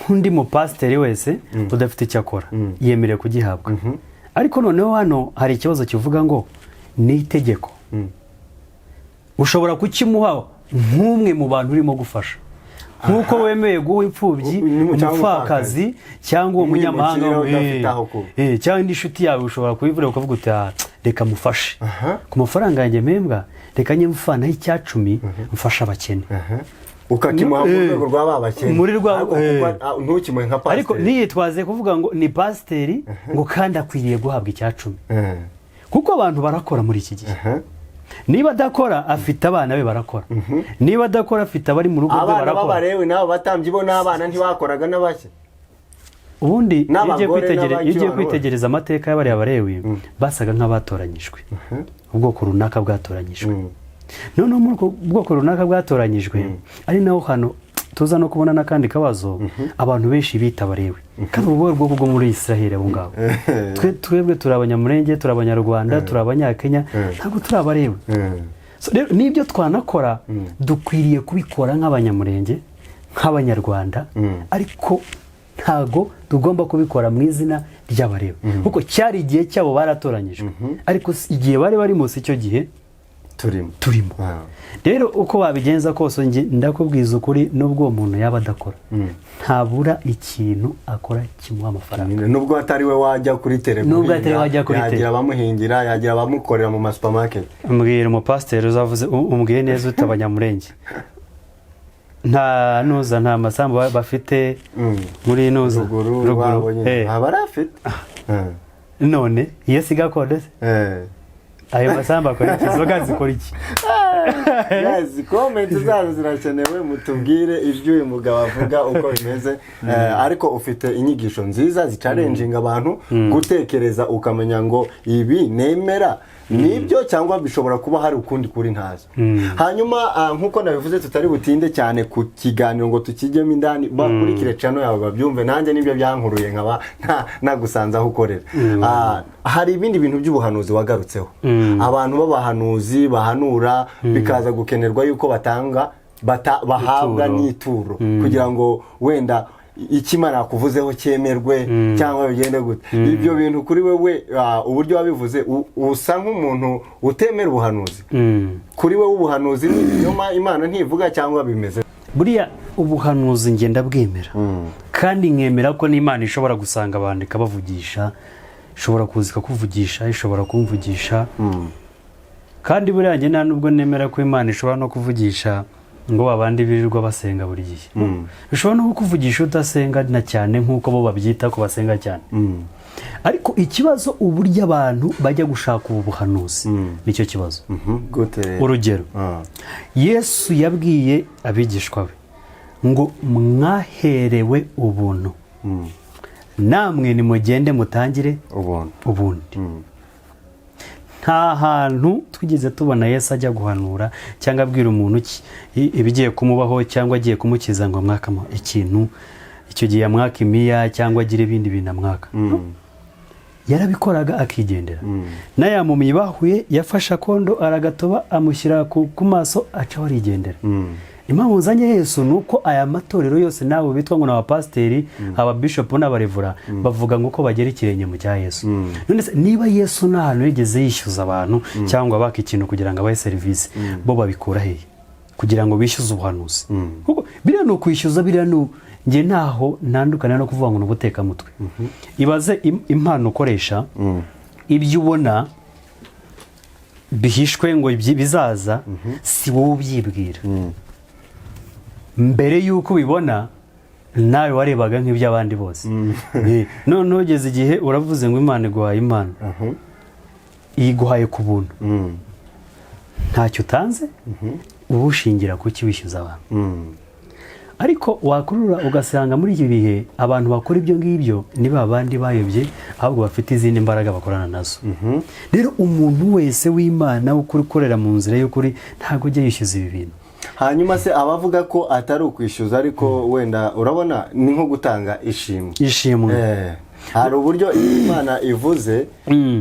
nk'undi mupasiteri wese udafite icyo akora yemerewe kugihabwa ariko noneho hano hari ikibazo kivuga ngo ni itegeko ushobora kukimuha nk'umwe mu bantu urimo gufasha nk'uko wemeye guha imfubyi umupfakazi cyangwa umunyamahanga cyangwa indi nshuti yawe ushobora kubivura ukavuga uti reka mufashe ku mafaranga yanjye mpembwa reka njye mfanaho icyacumi mfasha abakene ukakimuha mu rwego rw'aba bakene ntukimuhe nka pasiteri ariko niyitwaze kuvuga ngo ni pasiteri ngo kandi akwiriye guhabwa icyacumi kuko abantu barakora muri iki gihe niba adakora afite abana be barakora niba adakora afite abari mu rugo rwe barakora abana b'abarewe n'abo batambyi bo n'abana ntibakoraga n'abake ubundi iyo ugiye kwitegereza amateka y'abariya barewe basaga nk'abatoranyijwe ubwoko runaka bwatoranyijwe noneho muri ubwo bwoko runaka bwatoranyijwe ari naho hano tuza no kubona n'akandi kabazo abantu benshi bita barewe kandi ubu bwoko bwo muri Israel abo ngabo twebwe turi abanyamurenge turi abanyarwanda turi abanyakenya ntabwo turi abarewe n'ibyo twanakora dukwiriye kubikora nk'abanyamurenge nk'abanyarwanda ariko ntago tugomba kubikora mu izina ry'abarewe kuko cyari igihe cyabo baratoranyijwe ariko igihe bari munsi icyo gihe turimo rero uko wabigenza kose ndakubwiza ukuri n'ubwo uwo muntu yaba adakora ntabura ikintu akora kimuha amafaranga nubwo atari we wajya kuri televiziyo yagira abamuhingira yagira abamukorera mu masupamaketi mbwira umupasiteri uzavuze umbwiye neza uta abanyamurenge nta masambu bafite muri nuza ruguru barafite none iyo si gakondo ayo masambu akora iki zoga zikora iki komenti zazo zirakenewe mutubwire ijwi uyu mugabo avuga uko bimeze ariko ufite inyigisho nziza zicarenjinga abantu gutekereza ukamenya ngo ibi nemera nibyo cyangwa bishobora kuba hari ukundi kuri ntazo hanyuma nkuko nabivuze tutari butinde cyane ku kiganiro ngo tukijyemo indani bakurikire channel yawe babyumve nanjye nibyo byankuruye nkaba nagusanze aho ukorera hari ibindi bintu by'ubuhanuzi wagarutseho abantu b'abahanuzi bahanura bikaza gukenerwa yuko bahabwa n'ituro kugira ngo wenda ikimana kuvuzeho cyemerwe cyangwa bigende gute ibyo bintu kuri wewe uburyo wabivuze usa nk'umuntu utemera ubuhanuzi kuri wewe ubuhanuzi nyuma Imana ntivuga cyangwa bimeze buriya ubuhanuzi ngenda bwemera kandi nkemera ko n'Imana ishobora gusanga abantu ikabavugisha ishobora kuzika kuvugisha ishobora kumvugisha kandi buriya nge nta nubwo nemera ko Imana ishobora no kuvugisha ngo abandi birirwa basenga buri gihe bishobora no kuvugisha udasenga na cyane nk'uko bo babyita ko basenga cyane ariko ikibazo uburyo abantu bajya gushaka ubu buhanuzi nicyo kibazo urugero Yesu yabwiye abigishwa be ngo mwaherewe ubuntu namwe nimugende mutangire ubundi nta hantu twigeze tubona Yesu ajya guhanura cyangwa abwira umuntu ibigiye kumubaho cyangwa agiye kumukiza ngo amwakamo ikintu icyo gihe amwaka imiya cyangwa agira ibindi bintu amwaka yarabikoraga akigendera n'ayamumyi bahuye yafashe akondo aragatoba amushyira ku maso acaho arigendera impamvu uzanye Yesu nuko aya matorero yose nabo bitwa ngo n'abapasiteri ababishopu n'abarevura bavuga ngo ko bagera ikirenge mu cya Yesu none niba Yesu nta hantu yigeze yishyuza abantu cyangwa baka ikintu kugira ngo abahe serivisi bo babikura hehe kugira ngo bishyuze ubuhanuzi kuko biriya no kwishyuza biriya nge ntaho ntandukana no kuvuga ngo n'ubuteka mutwe ibaze impano ukoresha ibyo ubona bihishwe ngo bizaza si wowe ubyibwira mbere yuko ubibona nawe warebaga nk'iby'abandi bose none ugeze igihe uravuze ngo Imana iguhaye impano iguhaye ku buntu ntacyo utanze uba ushingira kuki wishyuza abantu ariko wakurura ugasanga muri iki bihe abantu bakora ibyo ngibyo niba abandi bayobye ahubwo bafite izindi mbaraga bakorana nazo rero umuntu wese w'Imana ukuri ukorera mu nzira y'ukuri ntabwo ujya yishyuza ibi bintu hanyuma se abavuga ko atari ukwishyuza ariko wenda urabona ni nko gutanga ishimwe hari uburyo Imana ivuze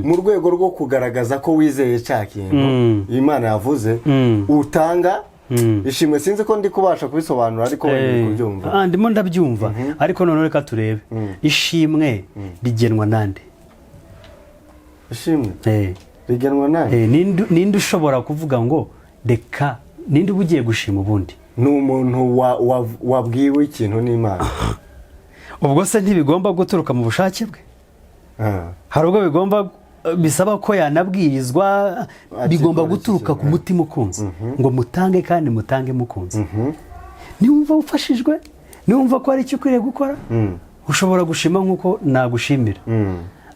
mu rwego rwo kugaragaza ko wizeye cya kintu Imana yavuze utanga ishimwe sinzi ko ndi kubasha kubisobanura ariko wenda kubyumva ndimo ndabyumva ariko none reka turebe ishimwe rigenwa nande ishimwe rigenwa nande ninde ushobora kuvuga ngo reka ninde ugiye gushima ubundi n'umuntu wabwiwe ikintu n'Imana. ubwo se ntibigomba guturuka mu bushake bwe? hari ubwo bigomba bisaba ko yanabwirizwa, bigomba guturuka ku mutima ukunze, ngo mutange kandi mutange mukunze. niwumva ufashijwe, niwumva ko hari icyo ukwiriye gukora, ushobora gushima nk'uko nagushimira.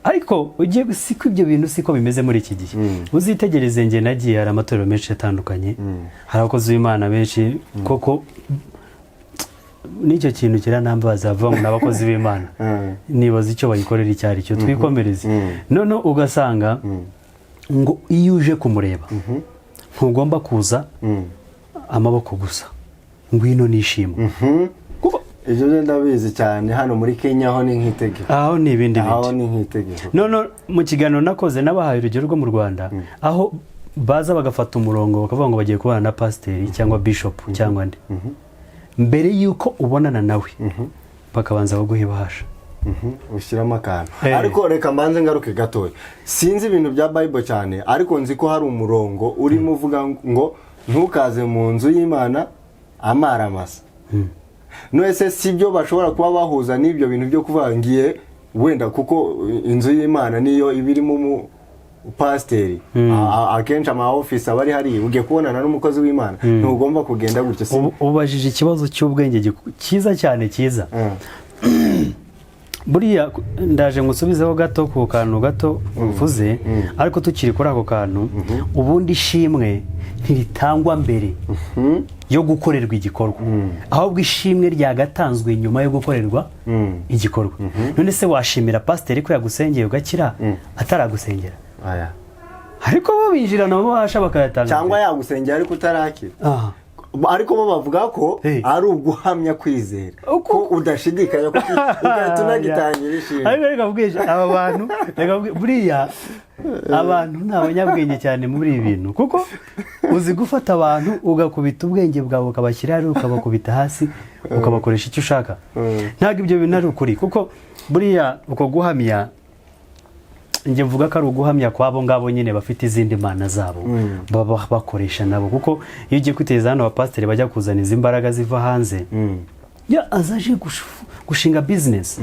ariko ugiye siko ibyo bintu siko bimeze muri iki gihe. uzitegereze nge nagiye, hari amatorero menshi atandukanye, hari abakozi b'Imana benshi koko n'icyo kintu kiranambaza, bavuga ngo n'abakozi b'Imana nibaza icyo bayikorera icyo ari cyo, twikomereze. none ugasanga ngo iyo uje kumureba ntugomba kuza amaboko gusa, ngwino nishimwe. Ibyo ndabizi cyane hano muri Kenya, aho ni nk'itegeko. aho ni ibindi aho ni nk'itegeko. none mu kiganiro nakoze nabahaye urugero rwo mu Rwanda, aho baza bagafata umurongo bakavuga ngo bagiye kubana na pasiteri cyangwa bishop cyangwa nde, mbere yuko ubonana nawe bakabanza baguha ibahasha, ushyiramo akantu. ariko reka mbanze ngaruke gatoya, sinzi ibintu bya Bible cyane, ariko nzi ko hari umurongo urimo uvuga ngo ntukaze mu nzu y'Imana amaramasa. Nese sibyo bashobora kuba bahuza n'ibyo bintu byo kuvangiye wenda, kuko inzu y'Imana niyo ibirimo pasiteri, akenshi ama office abari hari, ugiye kubonana n'umukozi w'Imana ntugomba kugenda gutyo. ubajije ikibazo cy'ubwenge cyiza cyane cyiza. buriya ndaje ngusubizeho gato ku kantu gato uvuze, ariko tukiri kuri ako kantu, ubundi ishimwe ntiritangwa mbere yo gukorerwa igikorwa, ahubwo ishimwe ryagatanzwe nyuma yo gukorerwa igikorwa. none se washimira pasiteri ko yagusengeye ugakira ataragusengera? ariko bo binjirana mu bahasha bakayatanga, cyangwa yagusengera ariko utarakira. ariko bo bavuga ko ari uguhamya kwizera, ko udashidikanya ko tunagitangira ishimwe. ariko reka mvugisha aba bantu, buriya abantu ni abanyabwenge cyane muri ibi bintu, kuko uzi gufata abantu ugakubita ubwenge bwawe ukabashyira hasi, ukabakubita hasi, ukabakoresha icyo ushaka. ntabwo ibyo bintu ari ukuri, kuko buriya uko guhamya, njye mvuga ko ari uguhamya kwabo ngabo nyine bafite izindi mana zabo baba bakoresha nabo, kuko iyo ugiye kwiteza hano abapasiteri bajya kuzana izi mbaraga ziva hanze, azaje gushinga business,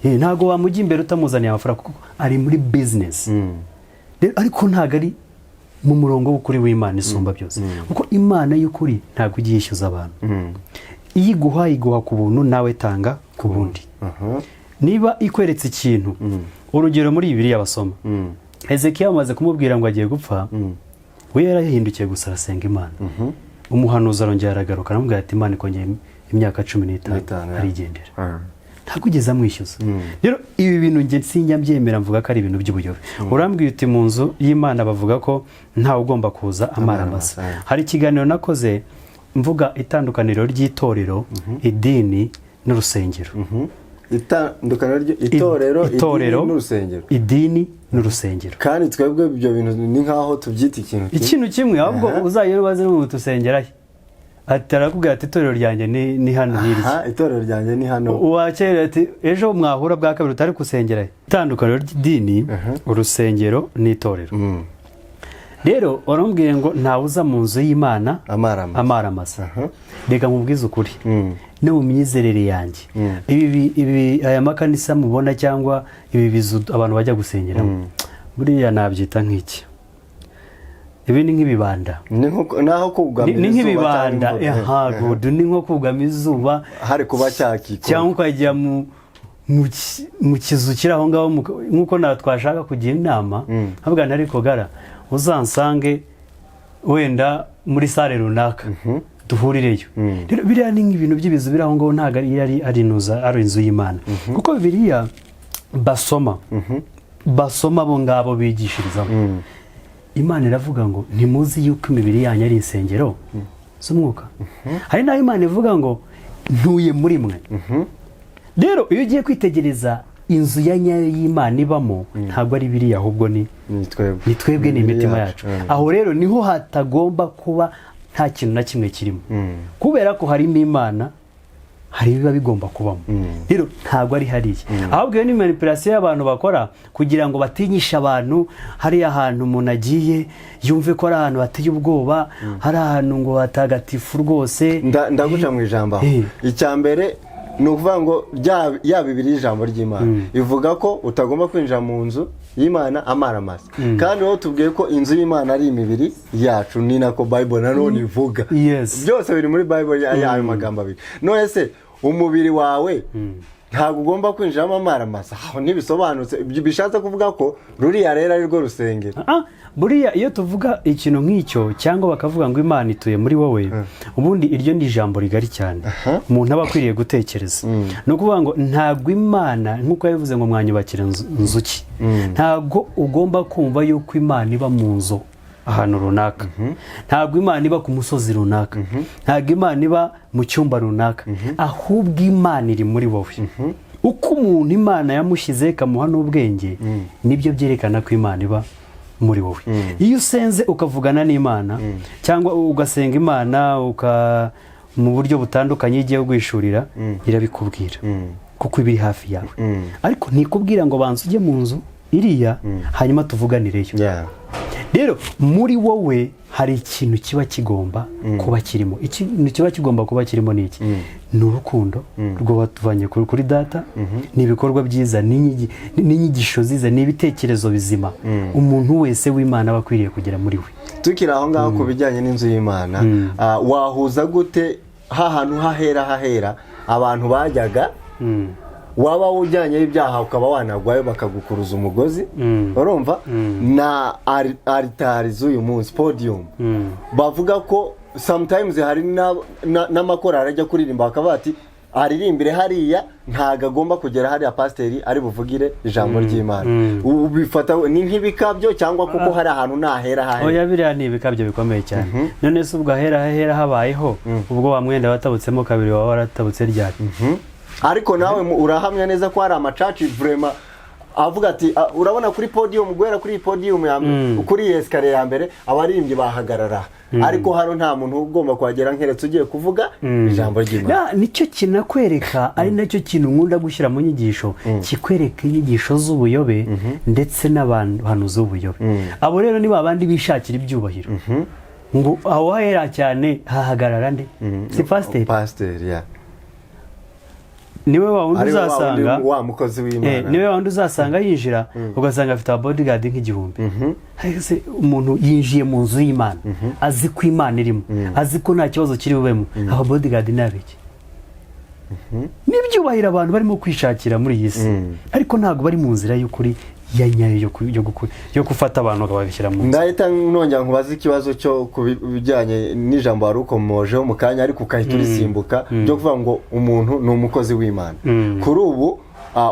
ntabwo wamujya imbere utamuzaniye amafaranga, kuko ari muri business. ariko ntabwo ari mu murongo w'ukuri w'Imana isumba byose, kuko Imana y'ukuri ntabwo ujya yishyuza abantu. iyo iguha ku buntu, nawe tanga ku bundi. niba ikweretse ikintu, urugero muri Bibiliya basoma, Hezekiya amaze kumubwira ngo agiye gupfa, we yarahindukiye gusa arasenga Imana. umuhanuzi arongera aragaruka aramubwira ati Imana ikongeye imyaka 15 arigendera. ntabwo ugeze amwishyuza. rero ibi bintu nge sinjya mbyemera, mvuga ko ari ibintu by'ubuyobe. urambwiye uti mu nzu y'Imana bavuga ko ntawe ugomba kuza amaramasa. hari ikiganiro nakoze mvuga itandukaniro ry'itorero, idini n'urusengero. itorero n'urusengero, idini n'urusengero, kandi twebwe ibyo bintu ni nkaho tubyita ikintu kimwe. ahubwo uzagera ubaze n'umuntu tusengerayo, atarakubwira ati itorero ryanjye ni hano hirya, itorero ryanjye ni hano, wakera ati ejo mwahura bwa kabiri utari kusengerayo. itandukaniro ry'idini, urusengero n'itorero. rero warambwiye ngo ntawe uza mu nzu y'Imana amaramasa. reka mubwize ukuri, no mu myizerere yanjye, aya makanisa mubona cyangwa ibi bizu abantu bajya gusengeramo, buriya nabyita nk'iki, ibi ni nk'ibibanda, ni nk'ibibanda. ni nko kugama izuba, hari kuba cyakiko, cyangwa ukajya mu kizu kiri aho ngaho, nk'uko nawe twashaka kugira inama, havuga na ariko gara uzansange wenda muri sale runaka duhurireyo. biriya ni ibintu by'ibizu biri aho ngaho, ntabwo ari inzu y'Imana. kuko Bibiliya basoma bo ngabo bigishirizamo, Imana iravuga ngo ntimuzi yuko imibiri yanyu ari insengero z'umwuka. hari n'aho Imana ivuga ngo ntuye muri mwe. rero iyo ugiye kwitegereza inzu ya nyayo y'Imana ibamo, ntabwo ari biriya, ahubwo ni twebwe, ni imitima yacu. aho rero niho hatagomba kuba nta kintu na kimwe kirimo, kubera ko harimo Imana hari biba bigomba kubamo. Rero ntabwo ari hariya, ahubwo iyo ni manipulation y'abantu bakora kugira ngo batinyishe abantu. Hari ahantu umuntu agiye yumve ko ari ahantu hateye ubwoba, hari ahantu ngo hatagatifu rwose. Ndaguca mu ijambo. Icyambere ni ukuvuga ngo ya Bibiliya ijambo ry'Imana ivuga ko utagomba kwinjira mu nzu y'Imana amaramasa, kandi wowe tubwiye ko inzu y'Imana ari imibiri yacu, ni nako Bible nanone ivuga. Byose biri muri Bible y'ayo magambo abiri. None se umubiri wawe ntabwo ugomba kwinjiramo amaramasa, aho ntibisobanutse. Bishatse kuvuga ko ruriya rero ari rwo rusengero. Buriya iyo tuvuga ikintu nk'icyo cyangwa bakavuga ngo Imana ituye muri wowe, ubundi iryo ni ijambo rigari cyane umuntu aba akwiriye gutekereza. Ni ukuvuga ngo ntabwo Imana nk'uko yabivuze ngo mwanyubakira inzu ki, ntabwo ugomba kumva yuko Imana iba mu nzu ahantu runaka, ntabwo Imana iba ku musozi runaka, ntabwo Imana iba mu cyumba runaka, ahubwo Imana iri muri wowe. Uko umuntu Imana yamushyize ikamuha n'ubwenge, nibyo byerekana ko Imana iba muri wowe. Iyo usenze ukavugana n'Imana cyangwa ugasenga Imana mu buryo butandukanye igiye kwishurira, irabikubwira kuko ibiri hafi yawe. Ariko ntikubwira ngo banza ujye mu nzu iriya hanyuma tuvuganireyo. Rero muri wowe hari ikintu kiba kigomba kuba kirimo. Ikintu kiba kigomba kuba kirimo ni iki? Ni urukundo rw'abatuvanye kuri data, ni ibikorwa byiza, n'inyigisho ziza, ni ibitekerezo bizima umuntu wese w'Imana aba akwiriye kugera muri we. Tukiri aho ngaho ku bijyanye n'inzu y'Imana, wahuza gute hahantu hahera abantu bajyaga, waba ujyanyeho ibyaha ukaba wanagwayo bakagukuruza umugozi, urumva, na altari z'uyu munsi, podium, bavuga ko sometimes hari n'amakorari ajya kuririmba bakaba bati aririmbire hariya, ntago agomba kugera hariya pasiteri ari buvugire ijambo ry'Imana. Ubifata ni nk'ibikabyo cyangwa kuko hari ahantu nahera? Oya, biriya ni ibikabyo bikomeye cyane. None se ubwo hahera habayeho, ubwo wa mwenda watabutsemo kabiri waba waratabutse ryari? Ariko nawe urahamya neza ko hari amacaci vraiment avuga ati urabona kuri podium, guhera kuri podium kuri escalier ya mbere abaririmbyi bahagarara, ariko hano nta muntu ugomba kuhagera nkeretse ugiye kuvuga ijambo ry'Imana. Nicyo kinakwereka, ari nacyo kintu nkunda gushyira mu nyigisho, kikwereka inyigisho z'ubuyobe ndetse n'abantu z'ubuyobe. Abo rero ni babandi bishakira ibyubahiro, ngo aho hahera cyane hahagarara nde? Si pasiteri. Niwe wundi uzasanga wa mukozi w'Imana, niwe wundi uzasanga yinjira ugasanga afite bodyguard nk'igihumbi. Ese umuntu yinjiye mu nzu y'Imana, azi ko Imana irimo, azi ko nta kibazo kiri bubemo, aba bodyguard nabiki? N'ibyubahiro abantu barimo kwishakira muri iyi si, ariko ntabwo bari mu nzira y'ukuri ya nyayo yo gufata abantu bakabashyira mu nzu. Ndahita nongera nkubaza ikibazo cyo kubijyanye n'ijambo wari ukomojeho mu kanya, ariko ukahita urisimbuka byo kuvuga ngo umuntu ni umukozi w'Imana. Kuri ubu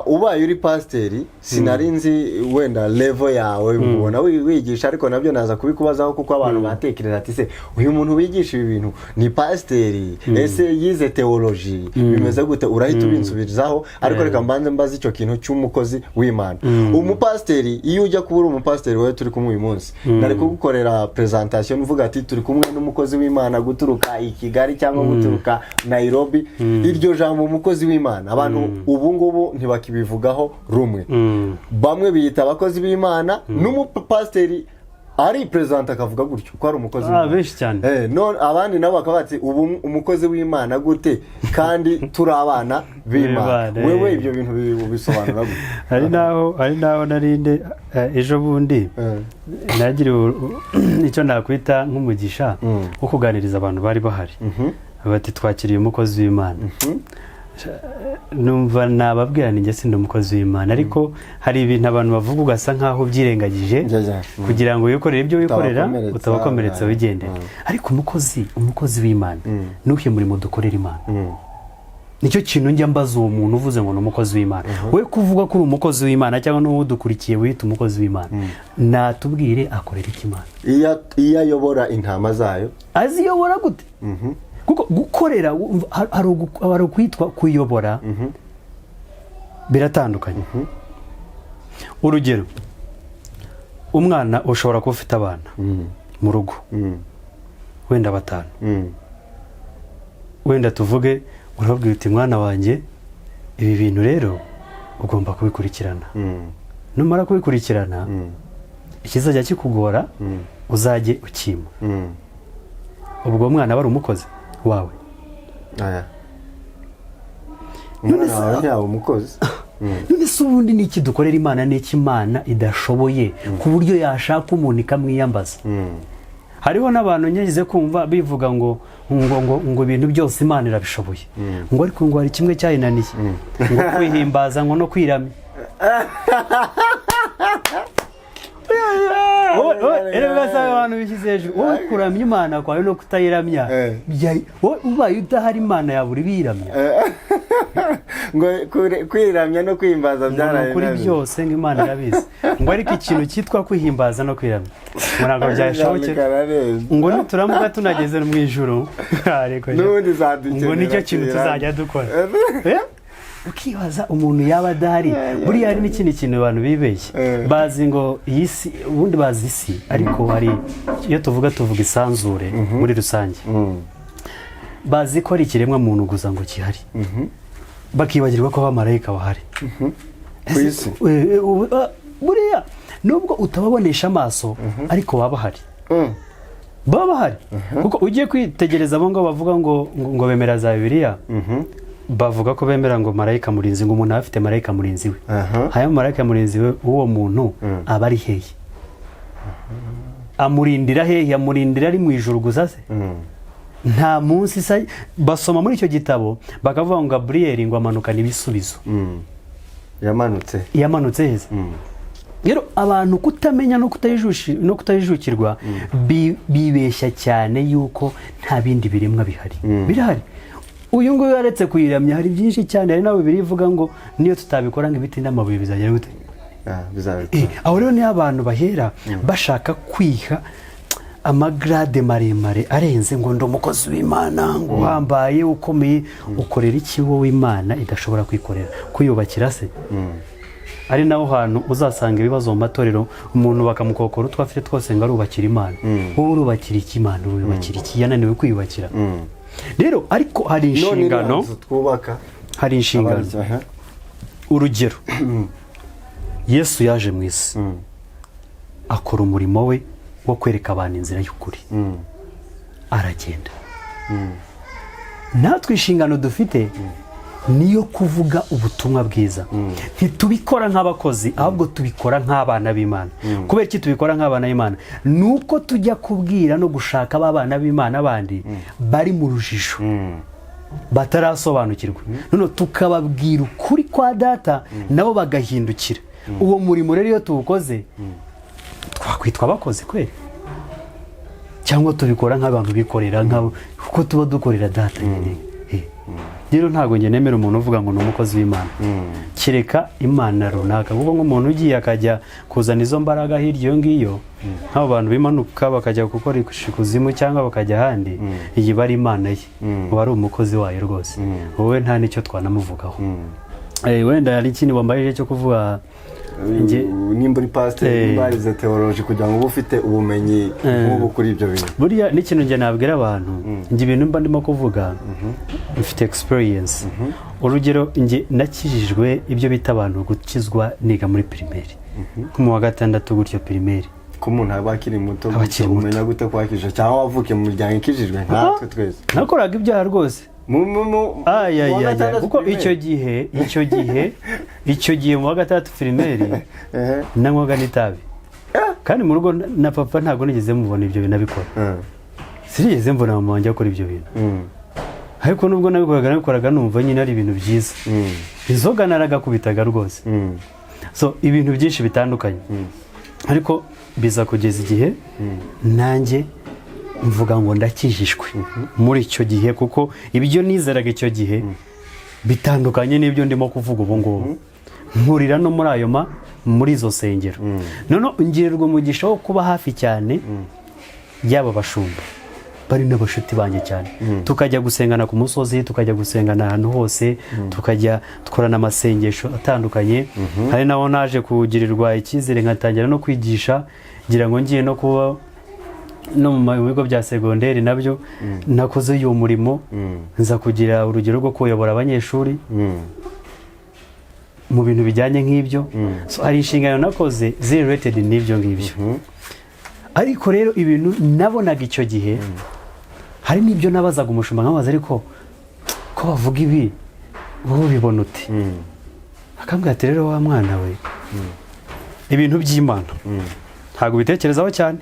ubaye uri pasiteri, sinari nzi wenda level yawe ubona wigisha, ariko nabyo naza kubikubazaho kuko abantu batekereza ati se uyu muntu wigisha ibi bintu ni pasiteri, ese yize theology, bimeze gute? Urahita ubinsubirizaho, ariko reka mbanze mbaza icyo kintu cy'umukozi w'Imana. Umupasiteri, iyo ujya kuba uri umupasiteri wewe turi kumwe uyu munsi, nari kugukorera presentation uvuga ati turi kumwe n'umukozi w'Imana guturuka i Kigali cyangwa guturuka Nairobi, iryo jambo umukozi w'Imana abantu ubu ngubu ntibakibivugaho rumwe. Bamwe biyita abakozi b'Imana, n'umupasiteri ari present akavuga gutyo ko ari umukozi w'Imana. Benshi cyane. None abandi nabo bakaba bati ubu umukozi w'Imana gute kandi turi abana b'Imana? Wewe ibyo bintu bisobanura gute? Hari naho narinde ejo bundi nagira icyo nakwita nk'umugisha wo kuganiriza abantu bari bahari, bati twakiriye umukozi w'Imana. Numva nababwira ninjye sindi umukozi w'Imana, ariko hari ibintu abantu bavuga ugasa nkaho byirengagije kugira ngo wikorere ibyo wikorera utabakomeretsa wigendera. Ariko umukozi w'Imana nuhe murimo dukorera Imana. Nicyo kintu njya mbaza uwo muntu uvuze ngo ni umukozi w'Imana. We kuvuga ko uri umukozi w'Imana cyangwa n'uwo dukurikiye wita umukozi w'Imana, natubwire akorera iki Imana? Iyo ayobora intama zayo, aziyobora gute? Kuko gukorera hari ukwitwa kuyobora, biratandukanye. Urugero, umwana ushobora kuba ufite abana mu rugo wenda 5, wenda tuvuge urababwira uti mwana wanjye ibi bintu rero ugomba kubikurikirana numara kubikurikirana ikizajya kikugora uzajye ukima ubwo mwana bari umukozi wawe umwana wawe yawe umukozi none se ubundi ni iki dukorera Imana n'iki Imana idashoboye ku buryo yashaka umuntu ikamwiyambaza hariho n'abantu nyagize kumva bivuga ngo ibintu byose Imana irabishoboye ngo ariko ngo hari kimwe cyayinaniye ngo kwihimbaza ngo no kwiramya Ere basaba abantu bishyize hejuru wowe kuramya Imana kwawe no kutayiramya wowe ubaye udahari Imana yabura ibiramya ngo kwiramya no kwihimbaza byaraye kuri byose ngo Imana irabizi ngo ariko ikintu cyitwa kwihimbaza no kwiramya ngo ntabwo byashobokera ngo nituramuka tunageze mu ijuru ngo nicyo kintu tuzajya dukora ukibaza umuntu yaba adahari buriya hari n'ikindi kintu abantu bibeshye bazi ngo iyi si ubundi bazi isi ariko hari iyo tuvuga isanzure muri rusange bazi ko ari ikiremwa muntu gusa ngo kihari bakibagirwa ko abamarayika bahari ku isi buriya nubwo utababonesha amaso ariko baba bahari kuko ugiye kwitegereza abo ngo bavuga ngo bemera za Bibiliya bavuga ko bemera ngo marayika murinzi ngo umuntu afite marayika murinzi we haya marayika murinzi we uwo muntu aba ari hehe amurindira hehe amurindira ari mu ijuru gusa se nta munsi basoma muri icyo gitabo bakavuga ngo Gabriel ngo amanukana ibisubizo yamanutse heza rero abantu kutamenya no kutajijukirwa bibeshya cyane yuko nta bindi biremwa birahari uyu nguyu yaretse kuyiramya hari byinshi cyane hari nawe birivuga ngo niyo tutabikora ngo ibiti n'amabuye bizagera gute aho rero niyo abantu bahera bashaka kwiha amagrade maremare arenze ngo ndi umukozi w'Imana ngo uhambaye ukomeye ukorera iki wowe Imana idashobora kwikorera kuyubakira se ari naho hantu uzasanga ibibazo mu matorero umuntu bakamukokora utwo afite twose ngo arubakira Imana wowe urubakira iki Imana urubakira iki yananiwe kwiyubakira rero ariko hari inshingano urugero Yesu yaje mu isi akora umurimo we wo kwereka abantu inzira y'ukuri aragenda natwe inshingano dufite niyo kuvuga ubutumwa bwiza ntitubikora nk'abakozi ahubwo tubikora nk'abana b'Imana kubera iki tubikora nk'abana b'Imana nuko tujya kubwira no gushaka abana b'Imana bandi bari mu rujijo batarasobanukirwa none tukababwira ukuri kwa data nabo bagahindukira uwo murimo rero iyo tuwukoze twakwitwa abakozi kweli cyangwa tubikora nk'abantu bikorera kuko tuba dukorera data nyine rero ntabwo njye nemera umuntu uvuga ngo ni umukozi w'Imana kireka Imana runaka kuko nk'umuntu ugiye akajya kuzana izo mbaraga hirya iyo ngiyo nk'abo bantu bimanuka bakajya gukora ikuzimu cyangwa bakajya ahandi iyi bari Imana ye uba ari umukozi wayo rwose wowe nta n'icyo twanamuvugaho wenda hari ikindi wambaye cyo kuvuga nimba uri pasiteri barize teoloji kugira ngo ube ufite ubumenyi nk'ubu kuri ibyo bintu buriya n'ikintu njye nabwira abantu njye ibintu mba ndimo kuvuga mfite experience urugero njye nakijijwe ibyo bita abantu gukizwa niga muri primaire nko mu wa gatandatu gutyo primaire ko umuntu aba akiri muto umenya gute kwakije cyangwa wavuke mu muryango ikijijwe nkatwe twese nakoraga ibyaha rwose kuko icyo gihe mu wa gatandatu primaire nanywaga n'itabi kandi mu rugo na papa ntabwo nigeze mubona ibyo bintu abikora sinigeze mbona mama wanjye akora ibyo bintu ariko nubwo nabikoraga numva nyine ari ibintu byiza inzoga naragakubitaga rwose so ibintu byinshi bitandukanye ariko biza kugeza igihe nanjye mvuga ngo ndakijijwe muri icyo gihe kuko ibyo nizeraga icyo gihe bitandukanye n'ibyo ndimo kuvuga ubu ngubu nkurira no muri izo sengero none ngirirwa umugisha wo kuba hafi cyane y'aba bashumba bari n'abashuti banjye cyane tukajya gusengana ku musozi tukajya gusengana ahantu hose tukajya dukorana amasengesho atandukanye hari naho naje kugirirwa icyizere nkatangira no kwigisha ngira ngo ngiye no kuba no mu bigo bya segonderi nabyo nakoze uyu murimo nza kugira urugero rwo kuyobora abanyeshuri mu bintu bijyanye nk'ibyo. So hari inshingano nakoze related n'ibyo ngibyo. Ariko rero ibintu nabonaga icyo gihe hari n'ibyo nabazaga umushumba nkabaza ariko ko bavuga ibi wowe bibona ute? Akambwira ati rero wa mwana we ibintu by'Imana ntabwo bitekerezaho cyane,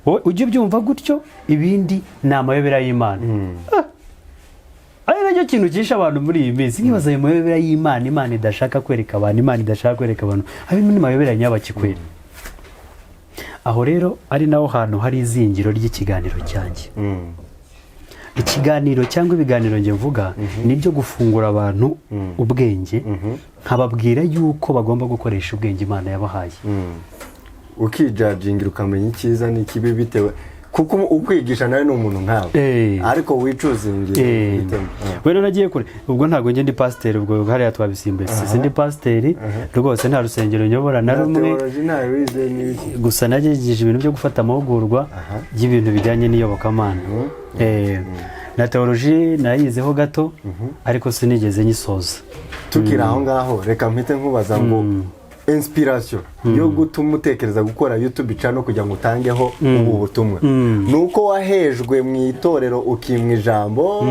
wowe ujye ubyumva gutyo, ibindi ni amayobera y'Imana. Ari nacyo kintu cyisha abantu muri iyi minsi, nkibaza ayo mayobera y'Imana Imana idashaka kwereka abantu, Imana idashaka kwereka abantu, ari ni mayobera nyabakikwera. Aho rero ari naho hantu hari izingiro ry'ikiganiro cyanjye. Ikiganiro cyangwa ibiganiro nge mvuga nibyo gufungura abantu ubwenge, nkababwira yuko bagomba gukoresha ubwenge Imana yabahaye. Ukijajingira ukamenya icyiza n'ikibi bitewe kuko ukwigisha nawe ni umuntu nkawe, ariko wicuzingiye bitema. Wena nagiye kure ubwo ntago nge ndi pasiteri, ubwo hariya twabisimbe sindi pasiteri rwose, nta rusengero nyobora na rumwe, gusa nagerageje ibintu byo gufata amahugurwa y'ibintu bijyanye n'iyobokamana. Na teoloji nayizeho gato ariko sinigeze nyisoza. Tukira aho ngaho reka mpite nkubaza ngo inspiration yo gutuma utekereza gukora YouTube channel kugira ngo utangeho ubu butumwa nuko wahejwe mu itorero ukimwa ijambo,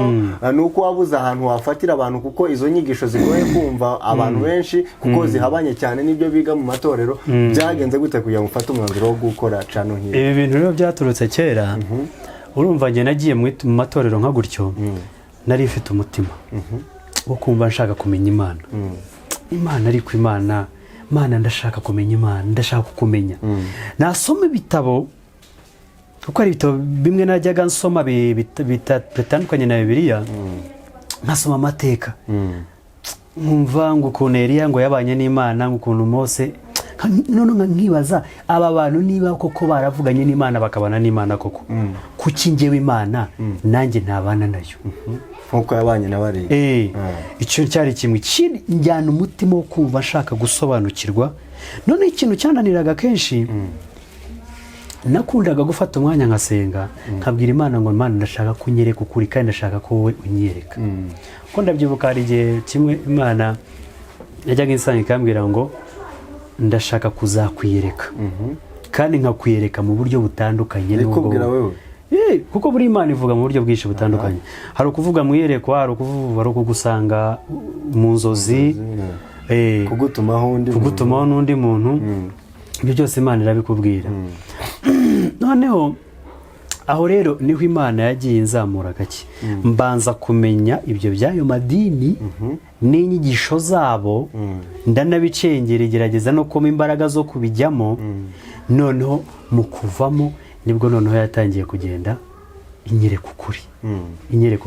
nuko wabuza ahantu wafatira abantu kuko izo nyigisho zigoye kumva abantu benshi kuko zihabanye cyane n'ibyo biga mu matorero, byagenze gute kugira ngo ufate umwanzuro wo gukora channel nk'iyi? Ibi bintu rero byaturutse kera. Urumva nge nagiye mu matorero nka gutyo, nari mfite umutima wo kumva nshaka kumenya Imana. Imana ariko Imana ndashaka kumenya Imana, ndashaka kumenya. Nasoma ibitabo kuko ari ibitabo bimwe najyaga nsoma bitandukanye na Bibiliya, nkasoma amateka nkumva ngo ukuntu Eliya ngo yabanye n'Imana, ngo ukuntu Mose, none nkibaza aba bantu niba koko baravuganye n'Imana bakabana n'Imana koko, kuki njyewe Imana nanjye ntabana nayo nkuko yabanye n'abari. Icyo cyari kimwe njyana umutima wo kumva nshaka gusobanukirwa. None ikintu cyananiraga kenshi, nakundaga gufata umwanya nkasenga, nkabwira Imana ngo Imana ndashaka kunyereka ukuri kandi ndashaka ko wowe unyereka. Ko ndabyibuka hari igihe kimwe Imana yajyaga insanga ikambwira ngo ndashaka kuzakwiyereka, kandi nkakwiyereka mu buryo butandukanye n'ubwo. Kuko buri Imana ivuga mu buryo bwinshi butandukanye. Hari ukuvuga mu iyerekwa, hari ukugusanga mu nzozi, kugutumaho n'undi muntu. Ibyo byose Imana irabikubwira. Noneho aho rero niho Imana yagiye inzamura gake, mbanza kumenya ibyo by'ayo madini n'inyigisho zabo, ndanabicengera, gerageza no kuma imbaraga zo kubijyamo. Noneho mu kuvamo nibwo noneho yatangiye kugenda inyereka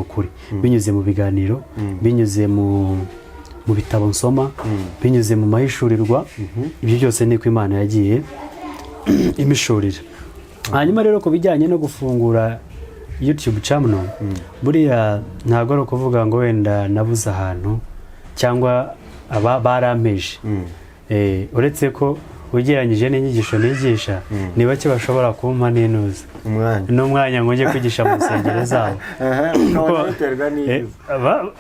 ukuri, binyuze mu biganiro, binyuze mu bitabo nsoma, binyuze mu mahishurirwa. Ibyo byose niko Imana yagiye imishurira. Hanyuma rero ku bijyanye no gufungura YouTube channel, buriya ntabwo ari ukuvuga ngo wenda nabuze ahantu cyangwa barampeje. Uretse ko ugereranyije n'inyigisho nigisha, ni bake bashobora kumpa n'umwanya ngo njye kwigisha mu nsengero zabo.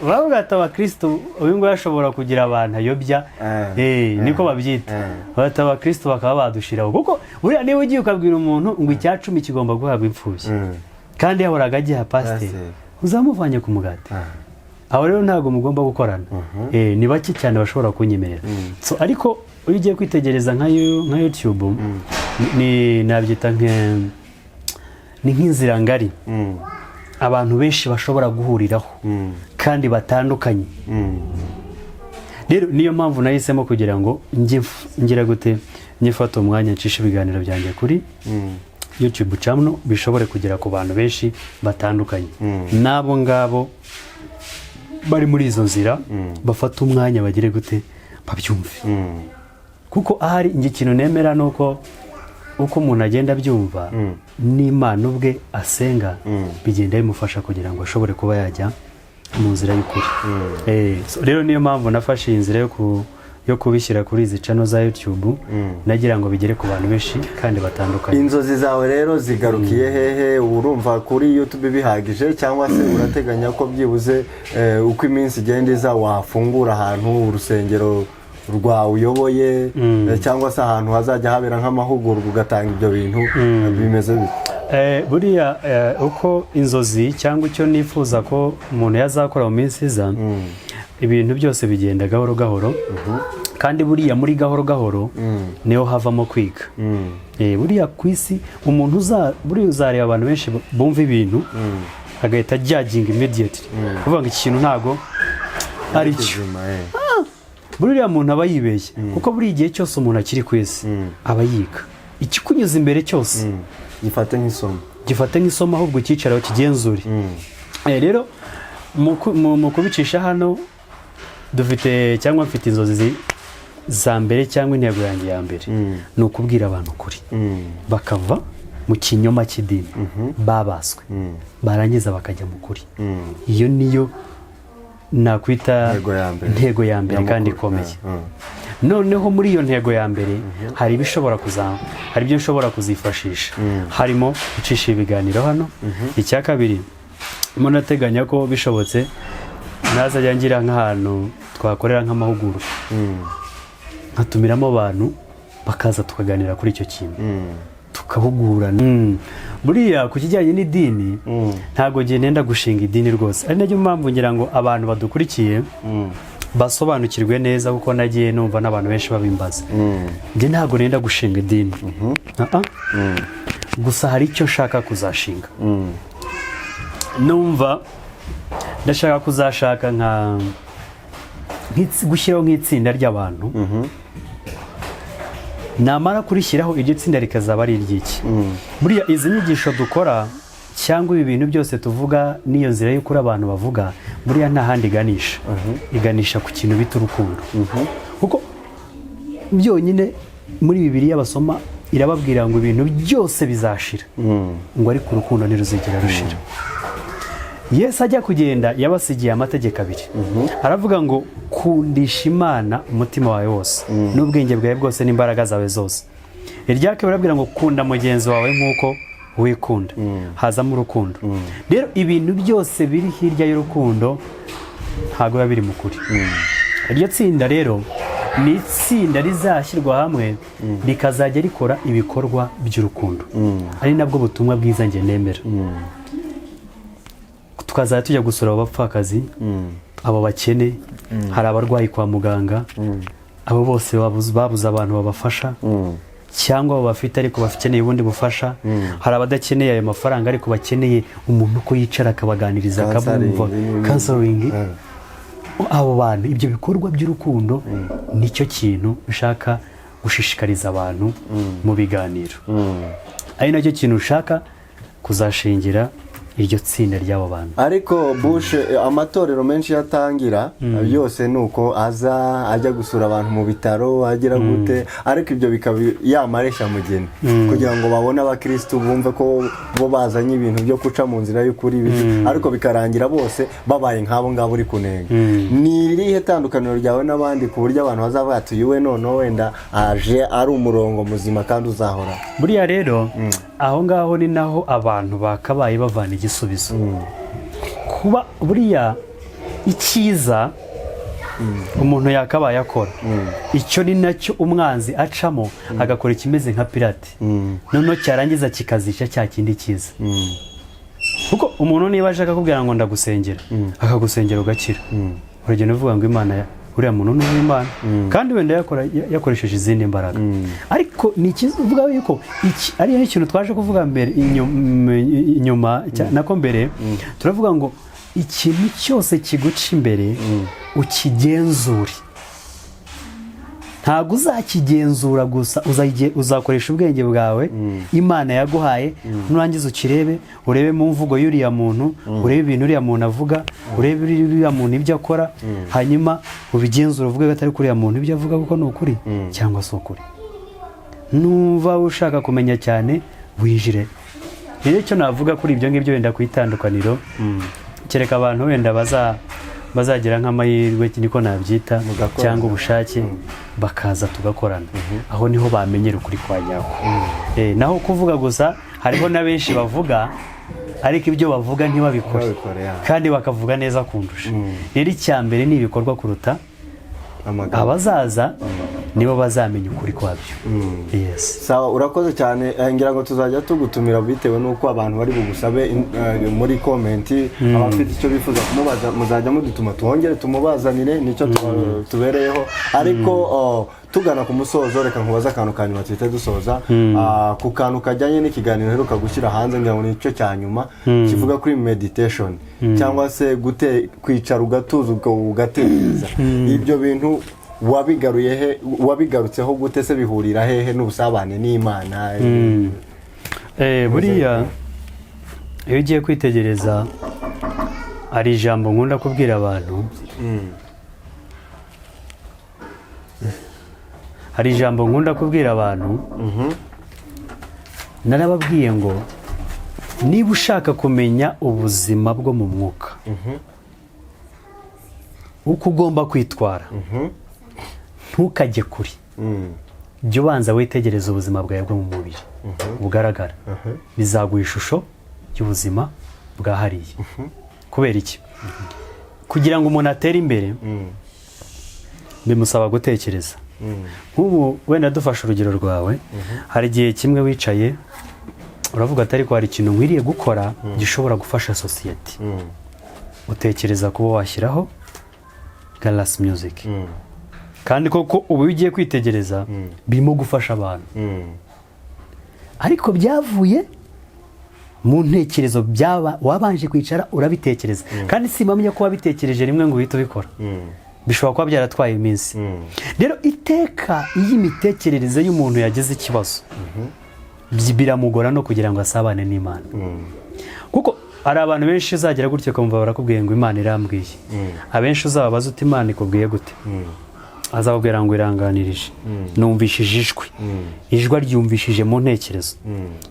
Bavuga ati abakristo uyu nguyu ashobora kugira abantu ayobya, niko babyita. Bati abakristo bakaba badushiraho, kuko buriya niba ugiye ukabwira umuntu ngo icyacumi kigomba guhabwa imfubyi kandi yahoraga agiha pasiteri, uzamuvanye ku mugati. Aho rero ntabwo mugomba gukorana. Ni bake cyane bashobora kunyemerera. Ariko iyo ugiye kwitegereza nka YouTube, nabyita ni nk'inzira ngari abantu benshi bashobora guhuriraho kandi batandukanye. Rero niyo mpamvu nahisemo kugira ngo ngira gute nyifata umwanya ncisha ibiganiro byanjye kuri YouTube channel, bishobore kugera ku bantu benshi batandukanye. Nabo ngabo bari muri izo nzira bafata umwanya bagire gute babyumve. Kuko ahari ngi kintu nemera nuko uko umuntu agenda byumva n'Imana ubwe asenga, bigenda bimufasha kugira ngo ashobore kuba yajya mu nzira y'ukuri. Rero niyo mpamvu nafashe inzira yo kubishyira kuri izi channel za YouTube nagira ngo bigere ku bantu benshi kandi batandukanye. Inzozi zawe rero zigarukiye hehe? Urumva kuri YouTube bihagije cyangwa se urateganya ko byibuze uko iminsi igenda iza wafungura ahantu urusengero rwawe uyoboye cyangwa se ahantu hazajya habera nk'amahugurwa ugatanga ibyo bintu bimeze bite? Buriya uko inzozi cyangwa icyo nifuza ko umuntu yazakora mu minsi iza, ibintu byose bigenda gahoro gahoro, kandi buriya muri gahoro gahoro niho havamo kwiga. Buriya ku isi umuntu buriya uzareba abantu benshi bumva ibintu agahita judging immediately, kuvuga ngo ikintu ntago ari cyo. Buriya muntu aba yibeshye, kuko buri gihe cyose umuntu akiri ku isi aba yiga. Ikikunyuza imbere cyose gifate nk'isomo ahubwo cyicaraho kigenzure. Rero mu kubicisha hano dufite cyangwa mfite inzozi za mbere cyangwa intego yanjye ya mbere ni ukubwira abantu ukuri, bakava mu kinyoma cy'idini babaswe, barangiza bakajya mu kuri. Iyo niyo nakwita intego ya mbere kandi ikomeye. Noneho muri iyo ntego ya mbere hari ibyo nshobora kuzifashisha, harimo gucisha ibiganiro hano. Icya kabiri umuntu ateganya ko bishobotse nazajya ngira nk'ahantu twakorera nk'amahugurwa, nkatumiramo abantu bakaza tukaganira kuri icyo kintu tukahugurana. Buriya ku kijyanye n'idini ntago ngenda gushinga idini rwose, ari nacyo mpamvu ngira ngo abantu badukurikiye basobanukirwe neza, kuko nagiye numva n'abantu benshi babimbaza. Njye ntago nenda gushinga idini, gusa hari icyo nshaka kuzashinga. Numva ndashaka kuzashaka gushyiraho nk'itsinda ry'abantu, namara kurishyiraho iryo tsinda rikazaba ari iry'iki. Buriya izi nyigisho dukora cyangwa ibi bintu byose tuvuga n'iyo nzira y'ukuri abantu bavuga, buriya nta handi iganisha ku kintu bita urukundo. Kuko byonyine muri Bibiliya basoma irababwira ngo ibintu byose bizashira, ngo ariko urukundo ntiruzigera rushira. Yesu ajya kugenda yabasigiye amategeko abiri. Aravuga ngo kundisha Imana umutima wawe wose n'ubwenge bwawe bwose n'imbaraga zawe zose. Irya kabiri arabwira ngo kunda mugenzi wawe nk'uko wikunda. Hazamo urukundo. Rero ibintu byose biri hirya y'urukundo ntago biba biri mu kuri. Iryo tsinda rero ni itsinda rizashyirwa hamwe rikazajya rikora ibikorwa by'urukundo, ari nabwo butumwa bwiza njye nemera. Tukazajya tujya gusura abapfakazi, abo bakene, hari abarwayi kwa muganga, abo bose babuze abantu babafasha, cyangwa abo bafite ariko bakeneye ubundi bufasha. Hari abadakeneye ayo mafaranga ariko bakeneye umuntu ko yicara akabaganiriza akabumva, counseling. Abo bantu, ibyo bikorwa by'urukundo nicyo kintu ushaka gushishikariza abantu mu biganiro, ari nacyo kintu ushaka kuzashingira iryo tsinda ry'abo bantu. Ariko Bush, amatorero menshi yatangira yose nuko ajya gusura abantu mu bitaro, agira gute, ariko ibyo bikaba yamaresha mugeni kugira ngo babone abakristo bumve ko bo bazanye ibintu byo kuca mu nzira y'ukuri, ariko bikarangira bose babaye nk'abo ngabo uri kunenga. Ni irihe tandukaniro ryawe n'abandi ku buryo abantu bazavuga ati uyu none wenda aje ari umurongo muzima kandi uzahora? Buriya rero aho ngaho ni naho abantu bakabaye bavana igisubizo. Kuba buriya icyiza umuntu yakabaye akora, icyo ni nacyo umwanzi acamo agakora ikimeze nka pirate, noneho cyarangiza kikazisha cya kindi cyiza. Kuko umuntu niba ashaka kubwira ngo ndagusengera akagusengera ugakira, urugendo uvuga ngo Imana uriya muntu ni Imana, kandi wenda yakoresheje izindi mbaraga. Ariko ni ikivuga yuko ari ikintu twaje kuvuga mbere inyuma nako mbere, turavuga ngo ikintu cyose kiguca imbere ukigenzure. Ntabwo uzakigenzura gusa, uzakoresha ubwenge bwawe Imana yaguhaye, nurangiza ukirebe, urebe mu mvugo y'uriya muntu, urebe ibintu uriya muntu avuga, urebe uriya muntu ibyo akora, hanyuma ubigenzura uvuge atari kuri uriya muntu ibyo avuga kuko ni ukuri cyangwa si ukuri. Numva ushaka kumenya cyane wijire. Rero icyo navuga kuri ibyo ngibyo wenda ku itandukaniro, kereka abantu wenda bazagira nk'amahirwe niko nabyita Mugakorana. cyangwa ubushake bakaza tugakorana aho niho bamenyera ukuri kwa nyako naho kuvuga gusa hariho na benshi bavuga ariko ibyo bavuga ntibabikore kandi bakavuga neza kundusha rero icyambere ni ibikorwa kuruta abazaza nibo bazamenya ukuri kwabyo. Yes. Sawa, urakoze cyane. Ngira ngo tuzajya tugutumira bitewe nuko abantu bari bugusabe muri comment abafite icyo bifuza kumubaza muzajya mudutuma tuhongere tumubazanire nicyo tubereyeho ariko tugana ku musozo reka nkubaza akantu kanyuma twite dusoza ku kantu kajyanye n'ikiganiro heruka gushyira hanze ngira ngo nicyo cyanyuma kivuga kuri meditation cyangwa se kwicara ugatuza ugatekereza ibyo bintu wabigarutseho gute se bihurira hehe n'ubusabane n'Imana? Buriya iyo ugiye kwitegereza ari ijambo nkunda kubwira abantu hari ijambo nkunda kubwira abantu narababwiye ngo niba ushaka kumenya ubuzima bwo mu mwuka uko ugomba kwitwara ntukajye kuri jya ubanza witegereza ubuzima bwawe bwo mu mubiri bugaragara bizaguha ishusho y'ubuzima bwahariye. Kubera iki? Kugira ngo umuntu atere imbere bimusaba gutekereza. Nk'ubu wenda dufashe urugero rwawe hari igihe kimwe wicaye uravuga atari ko hari ikintu nkwiriye gukora gishobora gufasha sosiyete utekereza kuba washyiraho Galas Music kandi koko ubu ugiye kwitegereza birimo gufasha abantu ariko byavuye mu ntekerezo byaba wabanje kwicara urabitekereza kandi simamye ko wabitekereje rimwe ngo uhite ubikora bishobora kuba byaratwaye iminsi. Rero iteka y'imitekerereze y'umuntu yagize ikibazo biramugora no kugira ngo asabane n'Imana kuko hari abantu benshi uzagira gutyo kumva barakubwiye ngo Imana irambwiye abenshi uzababaza uti Imana ikubwiye gute azababwira ngo iranganirije numvishije ijwi ryumvishije mu ntekerezo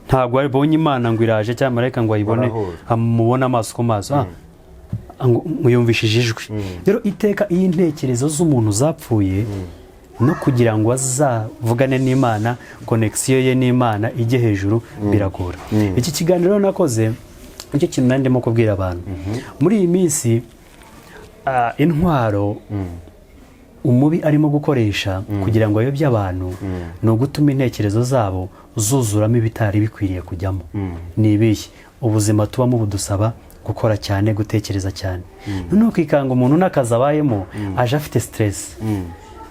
ntabwo abonye Imana ngo iraje cyangwa marayika ngo ayibone amubona amaso ku maso ngo yumvishije ijwi. Rero iteka iyi ntekerezo z'umuntu zapfuye no kugira ngo azavugane n'Imana connection ye n'Imana ijye hejuru biragora. Iki kiganiro nakoze nicyo kintu ndimo kubwira abantu muri iyi minsi intwaro umubi arimo gukoresha kugira ngo ayobye abantu no gutuma intekerezo zabo zuzuramo ibitari bikwiriye kujyamo. Ni ibihe ubuzima tubamo budusaba gukora cyane gutekereza cyane noneho kwikanga umuntu n'akazabayemo aje afite stress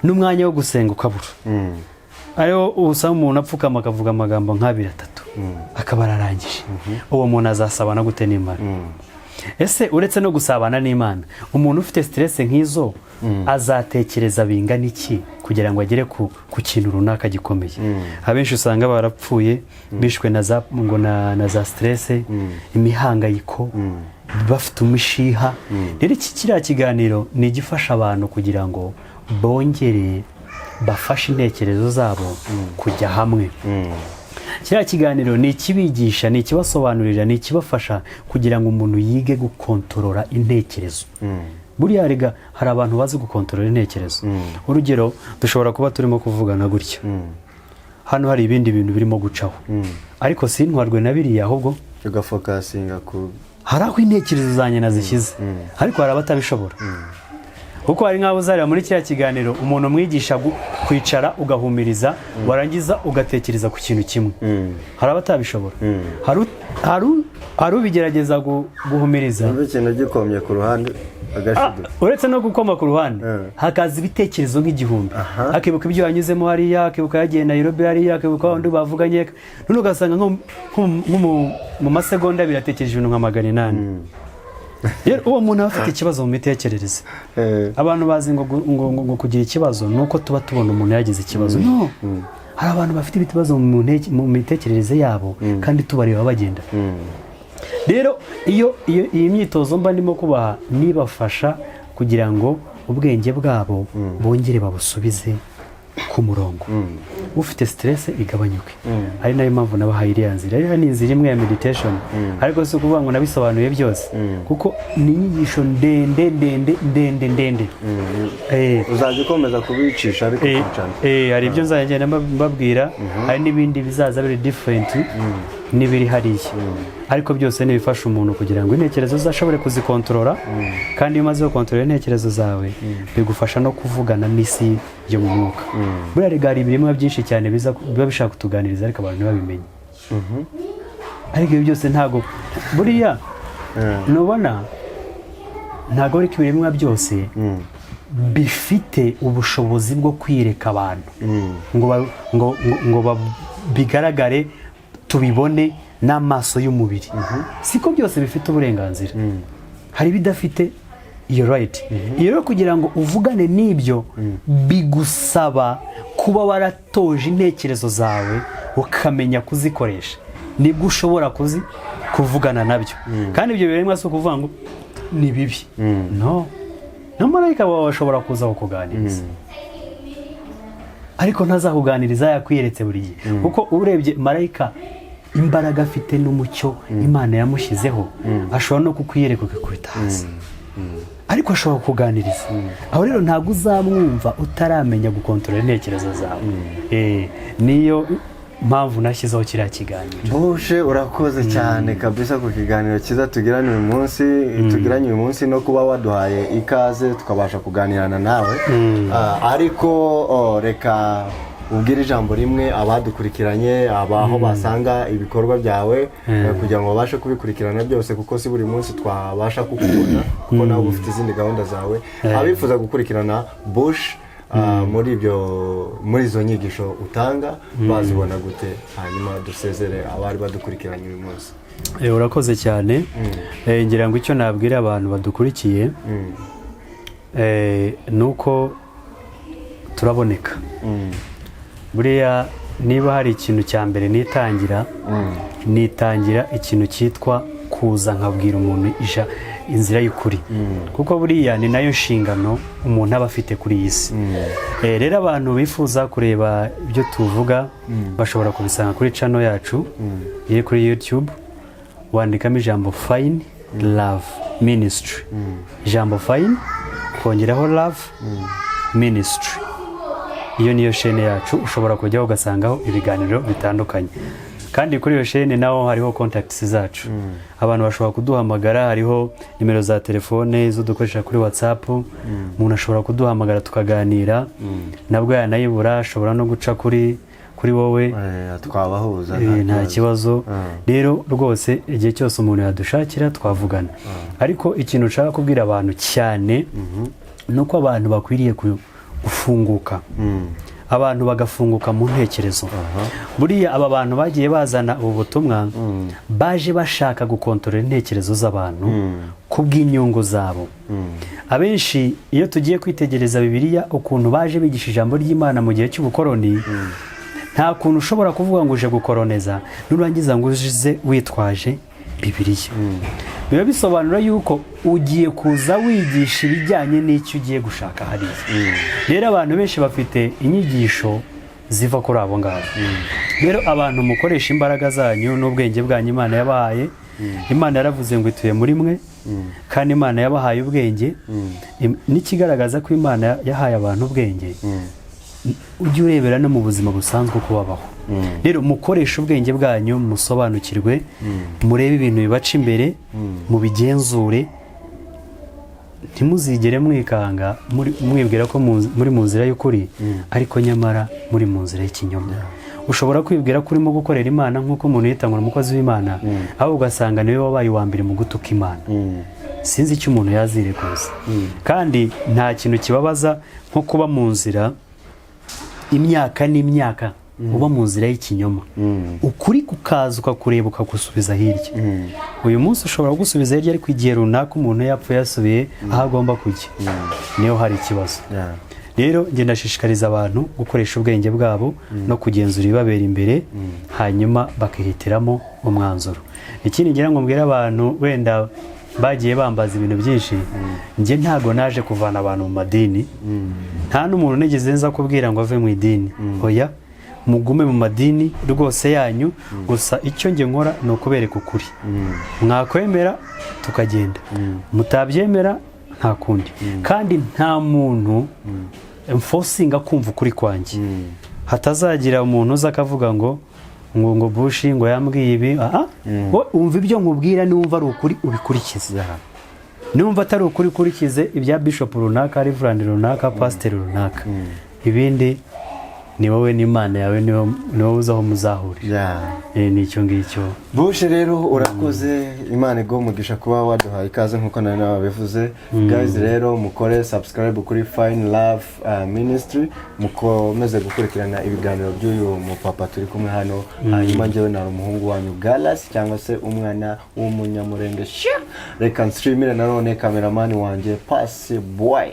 n'umwanya wo gusenga ukabura ariho usaba umuntu apfukama akavuga amagambo nk'abiri atatu akaba ararangije uwo muntu azasabana gute n'Imana? Ese uretse no gusabana n'Imana umuntu ufite stress nk'izo azatekereza bingana iki kugira ngo agere ku kintu runaka gikomeye? Abenshi usanga barapfuye bishwe na za stress imihangayiko bafite umushiha. Rero iki kiriya kiganiro ni igifasha abantu kugira ngo bongere bafashe intekerezo zabo kujya hamwe. Kiriya kiganiro ni ikibigisha ni ikibasobanurira ni ikibafasha kugira ngo umuntu yige gukontorora intekerezo. Buriya rega hari abantu bazi gukontorora intekerezo. Urugero dushobora kuba turimo kuvugana gutya hano hari ibindi bintu birimo gucaho ariko sintwarwe na biriya ahubwo tugafokasinga ku hari aho intekerezo zanjye nazishyize ariko hari abatabishobora kuko hari nk'abo uzareba muri kiriya kiganiro umuntu umwigisha kwicara ugahumiriza warangiza ugatekereza ku kintu kimwe hari abatabishobora hari ubigerageza guhumiriza ikintu gikomye ku ruhande uretse no gukoma ku ruhande hakaza ibitekerezo nk'igihumbi akibuka ibyo yanyuzemo hariya akibuka yagiye Nairobi hariya akibuka undi bavuganye none ugasanga nko mu masegonda biratekereje ibintu nka 800. Rero uwo muntu afite ikibazo mu mitekerereze abantu bazi ngo kugira ikibazo nuko tuba tubona umuntu yagize ikibazo no hari abantu bafite ibibazo mu mitekerereze yabo kandi tubareba bagenda. Rero iyo iyi myitozo mba ndimo kubaha nibafasha kugira ngo ubwenge bwabo bongere babusubize ku murongo ufite stress igabanyuke. Ari nayo mpamvu nabahaye iriya nzira. Iriya ni inzira imwe ya meditation, ariko si ukuvuga ngo nabisobanuye byose kuko ni inyigisho ndende. Uzajya ukomeza kubicisha ariko hari ibyo nzagenda mbabwira, hari n'ibindi bizaza biri different n'ibiri hariya, ariko byose nibifasha umuntu kugira ngo intekerezo zashobore kuzikontorora, kandi iyo umaze gukontorora intekerezo zawe bigufasha no kuvugana n'isi yo mu mwuka. Buriya rega hari ibiremwa byinshi cyane biba bishaka kutuganiriza ariko abantu ntibabimenye. Ariko ibi byose ntago buriya nubona ntago ari ibiremwa byose bifite ubushobozi bwo kwireka abantu ngo bigaragare tubibone n'amaso y'umubiri. Siko byose bifite uburenganzira. Hari bidafite iyo right. Iyo kugira ngo uvugane n'ibyo bigusaba kuba waratoje intekerezo zawe ukamenya kuzikoresha, nibwo ushobora kuvugana nabyo. Kandi ibyo biremwa si ukuvuga ngo ni bibi, no marayika wawe ashobora kuza kukuganiriza, ariko ntazakuganiriza yakwiyeretse buri gihe, kuko urebye marayika imbaraga afite n'umucyo Imana yamushyizeho, ashobora no kukwiyereka ukikubita hasi, ariko ashobora kukuganiriza. Aho rero ntabwo uzamwumva utaramenya gukontorora intekerezo zawe. Niyo mpamvu nashyizeho kiriya kiganiro. Bushe, urakoze cyane kabisa ku kiganiro cyiza tugiranye uyu munsi no kuba waduhaye ikaze tukabasha kuganirana nawe. Ariko reka ubwire ijambo rimwe abadukurikiranye, abaho basanga ibikorwa byawe kugira ngo babashe kubikurikirana byose, kuko si buri munsi twabasha kukubona kuko nawe ufite izindi gahunda zawe. Abifuza gukurikirana Bush muri izo nyigisho utanga bazibona gute, hanyuma dusezere abari badukurikiranye uyu munsi? Urakoze cyane. Ngira ngo icyo nabwira abantu badukurikiye nuko turaboneka. Buriya niba hari ikintu cya mbere nitangira ikintu cyitwa kuza nkabwira umuntu inzira y'ukuri, kuko buriya ni nayo nshingano umuntu aba afite kuri iyi si. Rero abantu bifuza kureba ibyo tuvuga bashobora kubisanga kuri channel yacu iri kuri YouTube, wandikamo ijambo Fine Love Ministry, ijambo Fine kongeraho Love Ministry. Iyo niyo chaîne yacu, ushobora kujyaho ugasangaho ibiganiro bitandukanye. Kandi kuri iyo chaîne naho hariho contacts zacu, abantu bashobora kuduhamagara, hariho nimero za telefone zo dukoresha kuri WhatsApp, umuntu ashobora kuduhamagara tukaganira, nabwo yanayibura ashobora no guca kuri wowe twabahuza nta kibazo. Rero rwose igihe cyose umuntu yadushakira twavugana. Ariko ikintu nshaka kubwira abantu cyane nuko abantu bakwiriye gufunguka, abantu bagafunguka mu ntekerezo. Buriya aba bantu bagiye bazana ubu butumwa baje bashaka gukontorora intekerezo z'abantu kubw'inyungu zabo. Abenshi iyo tugiye kwitegereza Bibiliya ukuntu baje bigisha ijambo ry'Imana mu gihe cy'ubukoroni, nta kuntu ushobora kuvuga ngo uje gukoroneza nurangiza ngo ujize witwaje Bibiliya. Biba bisobanura yuko ugiye kuza wigisha ibijyanye n'icyo ugiye gushaka hariya. Rero abantu benshi bafite inyigisho ziva kuri abo ngabo. Rero abantu mukoresha imbaraga zanyu n'ubwenge bwanyu Imana yabahaye. Imana yaravuze ngo ituye muri mwe, kandi Imana yabahaye ubwenge. N'ikigaragaza ko Imana yahaye abantu ubwenge, ujye urebera no mu buzima busanzwe uko babaho. Rero mukoresha ubwenge bwanyu, musobanukirwe, murebe ibintu bibaca imbere, mubigenzure, ntimuzigere mwikanga mwibwira ko muri mu nzira y'ukuri ariko nyamara muri mu nzira y'ikinyoma. Ushobora kwibwira ko urimo gukorera Imana nk'uko umuntu yita ngo umukozi w'Imana, aho ugasanga niwe wabaye uwa mbere mu gutuka Imana. Sinzi icyo umuntu yazirekuza. Kandi nta kintu kibabaza nko kuba mu nzira imyaka n'imyaka, uba mu nzira y'ikinyoma, ukuri kukaza ukakureba ukagusubiza hirya. Uyu munsi ushobora gusubiza hirya, ariko igihe runaka umuntu yapfuye yasubiye aho agomba kujya, niyo hari ikibazo. Rero njye ndashishikariza abantu gukoresha ubwenge bwabo no kugenzura ibibabera imbere, hanyuma bakihitiramo umwanzuro. Ikindi ngira ngo mbwira abantu wenda bagiye bambaza ibintu byinshi, njye ntago naje kuvana abantu mu madini, nta n'umuntu nigeze nza kubwira ngo ave mu idini. Oya, mugume mu madini rwose yanyu gusa icyo nge nkora ni ukubereka ukuri mwakwemera tukagenda mutabyemera nta kundi kandi nta muntu enforcinga kumva ukuri kwanjye hatazagira umuntu uza akavuga ngo Bushi ngo yambwiye ibi umva ibyo nkubwira niwumva ari ukuri ubikurikize niwumva atari ukuri ukurikize ibya bishop runaka reverend runaka pastor runaka ibindi ni wowe n'Imana yawe ni wowe uzaho muzahurira nicyo ngicyo Bushi rero urakoze Imana igumugisha kuba waduhaye ikaze nkuko nari nababivuze guys rero mukore subscribe kuri Fine Love Ministry mukomeze gukurikirana ibiganiro by'uyu mupapa turi kumwe hano hanyuma njyewe na umuhungu wanyu Galas cyangwa se umwana w'umunyamurenge reka nshimire na none cameraman wanjye Pass Boy